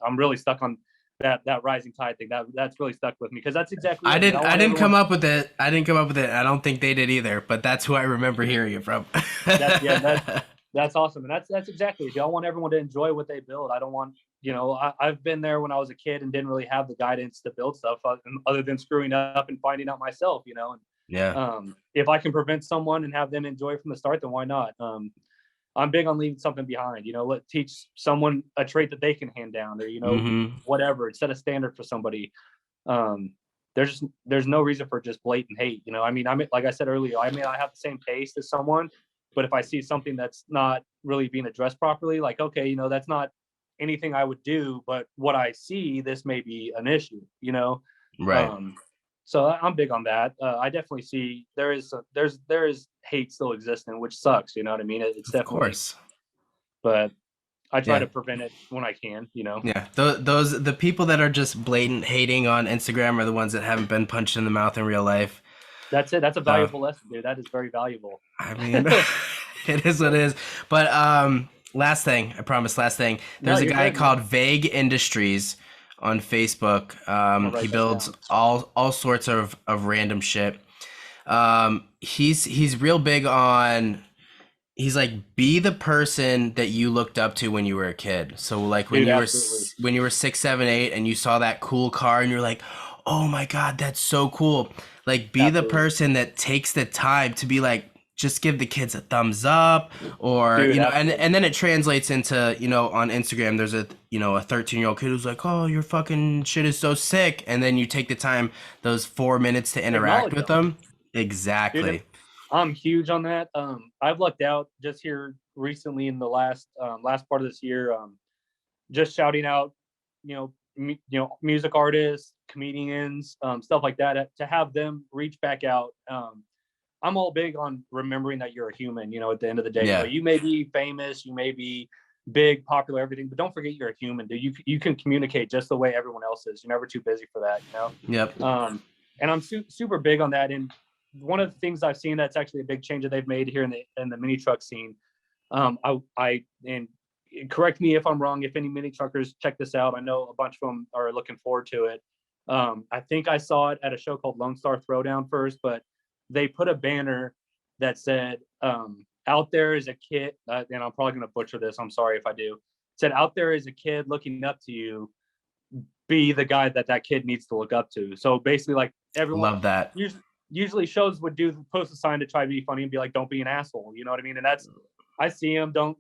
I'm really stuck on that rising tide thing. That's really stuck with me, because that's exactly I didn't come up with it. I don't think they did either, but that's who I remember hearing it from. That's awesome. And that's exactly it. I want everyone to enjoy what they build. I don't want, I've been there when I was a kid and didn't really have the guidance to build stuff other than screwing up and finding out myself, and if I can prevent someone and have them enjoy from the start, then why not? I'm big on leaving something behind, teach someone a trait that they can hand down, or, whatever, set a standard for somebody. There's no reason for just blatant hate. Like I said earlier, I may not have the same taste as someone, but if I see something that's not really being addressed properly, like, okay, that's not anything I would do, but what I see, this may be an issue, Right. So I'm big on that. I definitely see there is hate still existing, which sucks. You know what I mean? It's Of definitely, course. but I try to prevent it when I can. Yeah. The people that are just blatant hating on Instagram are the ones that haven't been punched in the mouth in real life. That's it. That's a valuable lesson, dude. That is very valuable. I mean, it is what it is. But last thing, I promise. Last thing. There's a guy called Vague Industries on Facebook. He builds all sorts of random shit. He's real big on. He's like, be the person that you looked up to when you were a kid. So like when you were 6, 7, 8, and you saw that cool car, and you're like, oh my God, that's so cool. Like, be the person that takes the time to be like, just give the kids a thumbs up, or and then it translates into, on Instagram there's a 13-year-old kid who's like, oh, your fucking shit is so sick, and then you take the time, those 4 minutes, to interact with them. Exactly. Dude, I'm huge on that. I've lucked out just here recently in the last part of this year, just shouting out, music artists, comedians, stuff like that, to have them reach back out. I'm all big on remembering that you're a human, at the end of the day. You may be famous, you may be big, popular, everything, but don't forget you're a human, dude. You can communicate just the way everyone else is. You're never too busy for that, Yep. And I'm super big on that. And one of the things I've seen that's actually a big change that they've made here in the mini truck scene. And correct me if I'm wrong, if any mini truckers check this out. I know a bunch of them are looking forward to it. I think I saw it at a show called Lone Star Throwdown first, but they put a banner that said, out there is a kid, and I'm probably going to butcher this, I'm sorry if I do. It said, out there is a kid looking up to you. Be the guy that kid needs to look up to. So basically, like, everyone, love that. usually shows would post a sign to try to be funny and be like, don't be an asshole. You know what I mean? And I see them, don't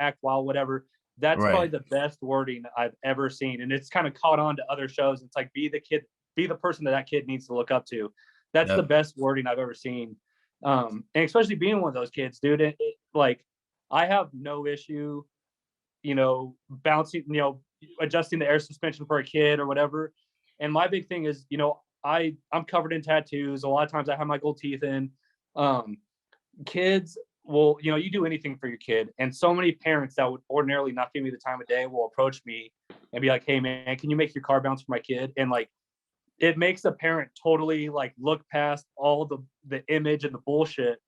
act wild, whatever. That's probably the best wording I've ever seen. And it's kind of caught on to other shows. It's like, be the person that kid needs to look up to. That's the best wording I've ever seen. And especially being one of those kids, dude, like I have no issue, bouncing, adjusting the air suspension for a kid or whatever. And my big thing is, I'm covered in tattoos. A lot of times I have my gold teeth in. Kids will, you do anything for your kid. And so many parents that would ordinarily not give me the time of day will approach me and be like, hey man, can you make your car bounce for my kid? And like, it makes a parent totally like look past all the image and the bullshit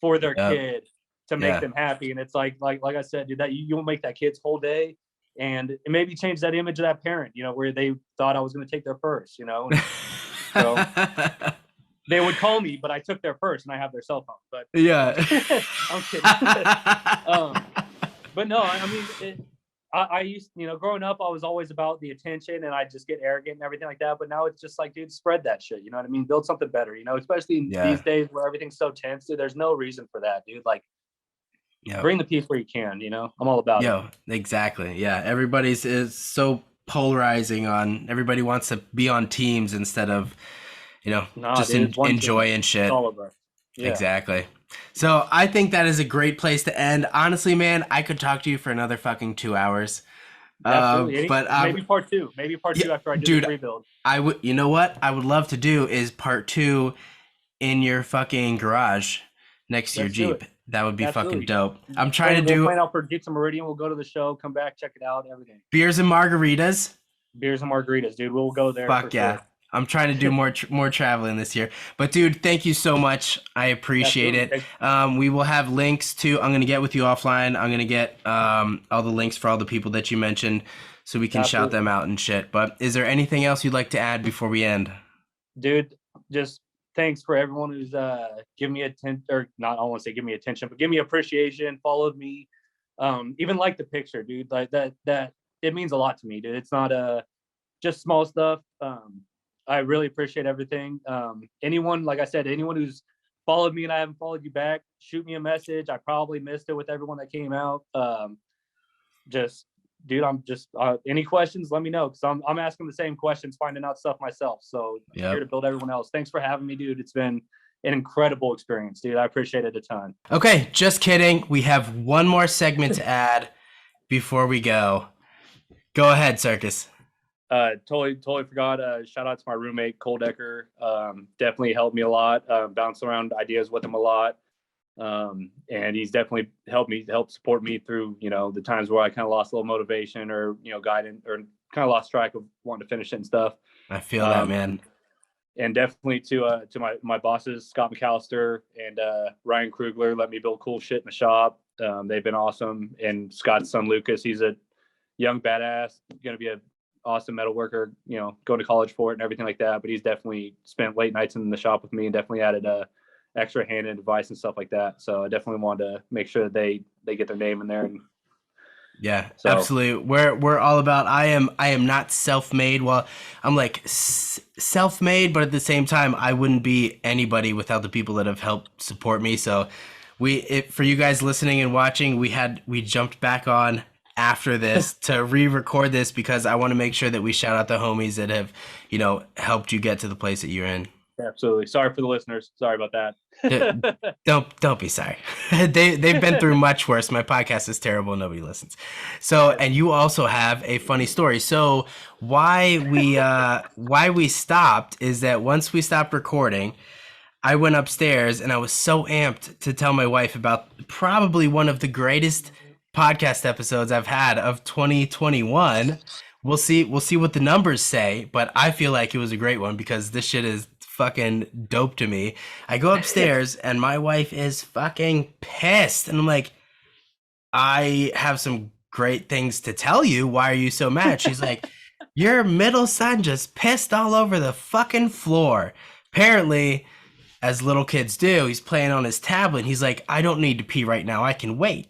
for their kid to make them happy. And it's like I said, dude, that you'll make that kid's whole day. And it maybe change that image of that parent, where they thought I was going to take their purse, So they would call me, but I took their purse and I have their cell phone. But I'm kidding. But no, I mean, I used, growing up, I was always about the attention and I just get arrogant and everything like that. But now it's just like, dude, spread that shit. You know what I mean? Build something better, especially in these days where everything's so tense, dude. There's no reason for that, dude. Like, bring the peace where you can, I'm all about it. Exactly. Yeah. Everybody's is so polarizing on, everybody wants to be on teams instead of, enjoy and shit. All of us. Yeah. Exactly. So I think that is a great place to end. Honestly, man, I could talk to you for another fucking 2 hours. Absolutely. But maybe part two. Maybe part two after I do the rebuild. I would. You know what I would love to do is part 2 in your fucking garage next to your Jeep. That would be fucking dope. I'm trying to plan out for get some Meridian. We'll go to the show, come back, check it out, everything. Beers and margaritas. Dude. We'll go there. Fuck yeah. Sure. I'm trying to do more traveling this year. But dude, thank you so much. I appreciate it. We will have links to, I'm going to get with you offline. I'm going to get all the links for all the people that you mentioned so we can shout them out and shit. But is there anything else you'd like to add before we end? Dude, just thanks for everyone who's given me attention, or not, I won't say give me attention, but give me appreciation, followed me, even like the picture, dude. Like that it means a lot to me, dude. It's not just small stuff. I really appreciate everything. Anyone, like I said, anyone who's followed me and I haven't followed you back, shoot me a message. I probably missed it with everyone that came out. Dude, I'm just any questions, let me know, because I'm asking the same questions, finding out stuff myself. So I'm here to build everyone else. Thanks for having me, dude. It's been an incredible experience, dude. I appreciate it a ton. Okay, just kidding. We have one more segment to add before we go. Go ahead, Circus. Totally forgot. Shout out to my roommate Cole Decker. Definitely helped me a lot. Bounced around ideas with him a lot. And he's definitely helped support me through, the times where I kind of lost a little motivation or, guidance, or kind of lost track of wanting to finish it and stuff. I feel that, man. And definitely to my bosses, Scott McAllister and Ryan Krugler, let me build cool shit in the shop. They've been awesome. And Scott's son Lucas, he's a young badass, going to be a awesome metal worker, going to college for it and everything like that. But he's definitely spent late nights in the shop with me and definitely added extra hand and advice and stuff like that. So I definitely wanted to make sure that they get their name in there. And absolutely. We're all about, I am not self-made. Well, I'm like self-made, but at the same time, I wouldn't be anybody without the people that have helped support me. So for you guys listening and watching, we jumped back on after this to re-record this because I want to make sure that we shout out the homies that have, helped you get to the place that you're in. Absolutely. Sorry for the listeners. Sorry about that. Don't be sorry. They've been through much worse. My podcast is terrible. Nobody listens. So, and you also have a funny story. So why we stopped is that once we stopped recording, I went upstairs and I was so amped to tell my wife about probably one of the greatest podcast episodes I've had of 2021. We'll see what the numbers say, but I feel like it was a great one because this shit is fucking dope to me. I go upstairs and my wife is fucking pissed and I'm like, I have some great things to tell you. Why are you so mad? She's like, your middle son just pissed all over the fucking floor. Apparently, as little kids do, he's playing on his tablet. He's like, I don't need to pee right now. I can wait.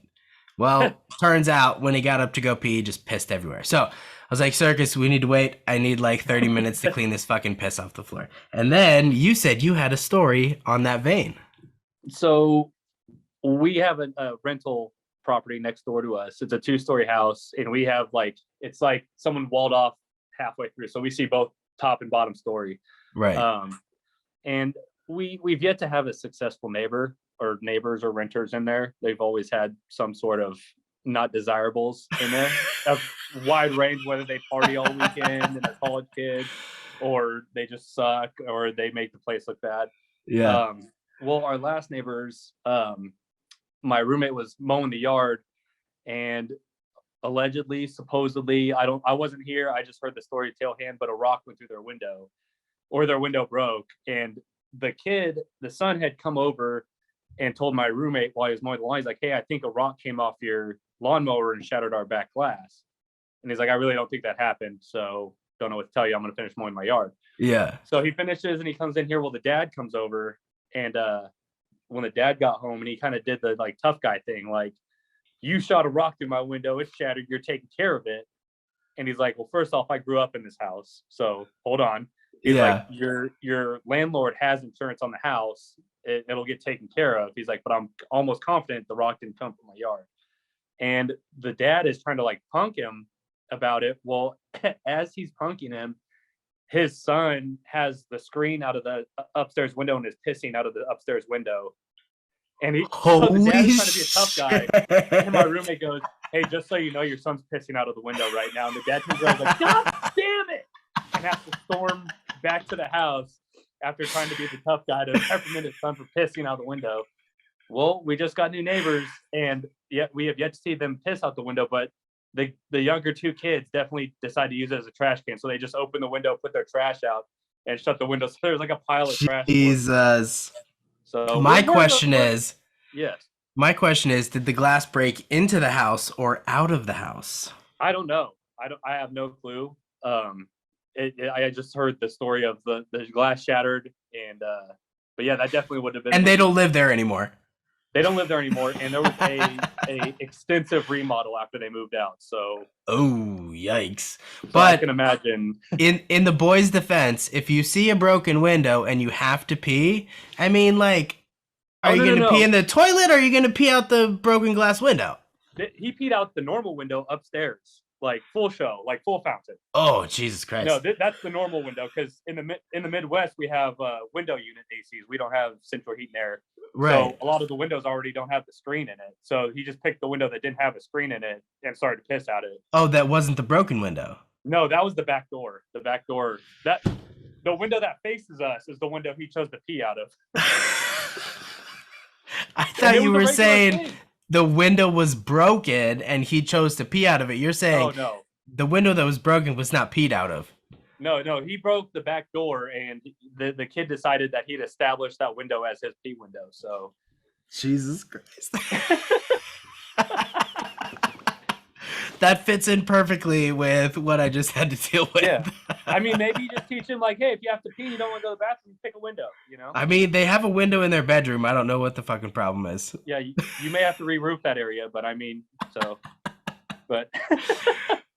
Well, turns out when he got up to go pee, he just pissed everywhere. So was like, Circus, we need to wait. I need like 30 minutes to clean this fucking piss off the floor. And then you said you had a story on that vein. So we have a rental property next door to us. It's a 2-story house, and we have it's like someone walled off halfway through, so we see both top and bottom story. Right. And we've yet to have a successful neighbor or neighbors or renters in there. They've always had some sort of not desirables in there, a wide range, whether they party all weekend and they're college kids, or they just suck, or they make the place look bad. Yeah. Well, our last neighbors, my roommate was mowing the yard, and allegedly, supposedly, I wasn't here. I just heard the story tailhand, but a rock went through their window, or their window broke. And the son had come over and told my roommate while he was mowing the lawn, he's like, hey, I think a rock came off your lawnmower and shattered our back glass. And he's like, I really don't think that happened. So don't know what to tell you. I'm going to finish mowing my yard. Yeah. So he finishes and he comes in here. Well, the dad comes over, and when the dad got home, and he kind of did the tough guy thing, like, you shot a rock through my window, it's shattered, you're taking care of it. And he's like, well, first off, I grew up in this house, so hold on. He's like, your landlord has insurance on the house, it'll get taken care of. He's like, but I'm almost confident the rock didn't come from my yard. And the dad is trying to punk him about it. Well, as he's punking him, his son has the screen out of the upstairs window and is pissing out of the upstairs window. And so the dad is trying to be a tough guy. And my roommate goes, hey, just so you know, your son's pissing out of the window right now. And the dad comes around like, God damn it! And has to storm back to the house after trying to be the tough guy to reprimand his son for pissing out the window. Well, we just got new neighbors, and yet we have yet to see them piss out the window, but the younger 2 kids definitely decide to use it as a trash can. So they just open the window, put their trash out, and shut the window. So there's like a pile of trash. Jesus. So my question is, yes. My question is, did the glass break into the house or out of the house? I don't know. I have no clue. I just heard the story of the glass shattered, and but yeah, that definitely would have been. And they don't live there anymore. They don't live there anymore, and there was a extensive remodel after they moved out. So yikes! So but I can imagine. in the boys' defense, if you see a broken window and you have to pee, I mean, are you gonna pee in the toilet, or are you gonna pee out the broken glass window? He peed out the normal window upstairs, full show, full fountain. Oh, Jesus Christ! No, that's the normal window, because in the Midwest we have window unit ACs. We don't have central heat and air. Right. So a lot of the windows already don't have the screen in it. So he just picked the window that didn't have a screen in it and started to piss out of it. Oh, that wasn't the broken window. No, that was the back door. The back door. The window that faces us is the window he chose to pee out of. I thought you were saying the window was broken and he chose to pee out of it. You're saying the window that was broken was not peed out of. No, he broke the back door, and the kid decided that he'd establish that window as his pee window. So, Jesus Christ. That fits in perfectly with what I just had to deal with. Yeah. I mean, maybe you just teach him, hey, if you have to pee, you don't want to go to the bathroom, pick a window, I mean, they have a window in their bedroom. I don't know what the fucking problem is. Yeah, you may have to re-roof that area, but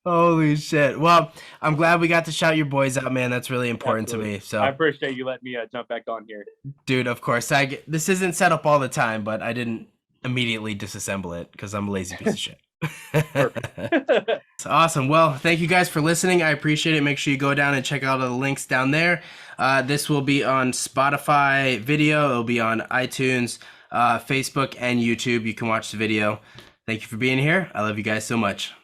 Holy shit. Well, I'm glad we got to shout your boys out, man. That's really important to me. So I appreciate you letting me jump back on here. Dude, of course. This isn't set up all the time, but I didn't immediately disassemble it because I'm a lazy piece of shit. It's awesome. Well, thank you guys for listening. I appreciate it. Make sure you go down and check out all the links down there. This will be on Spotify video. It'll be on iTunes, Facebook, and YouTube. You can watch the video. Thank you for being here. I love you guys so much.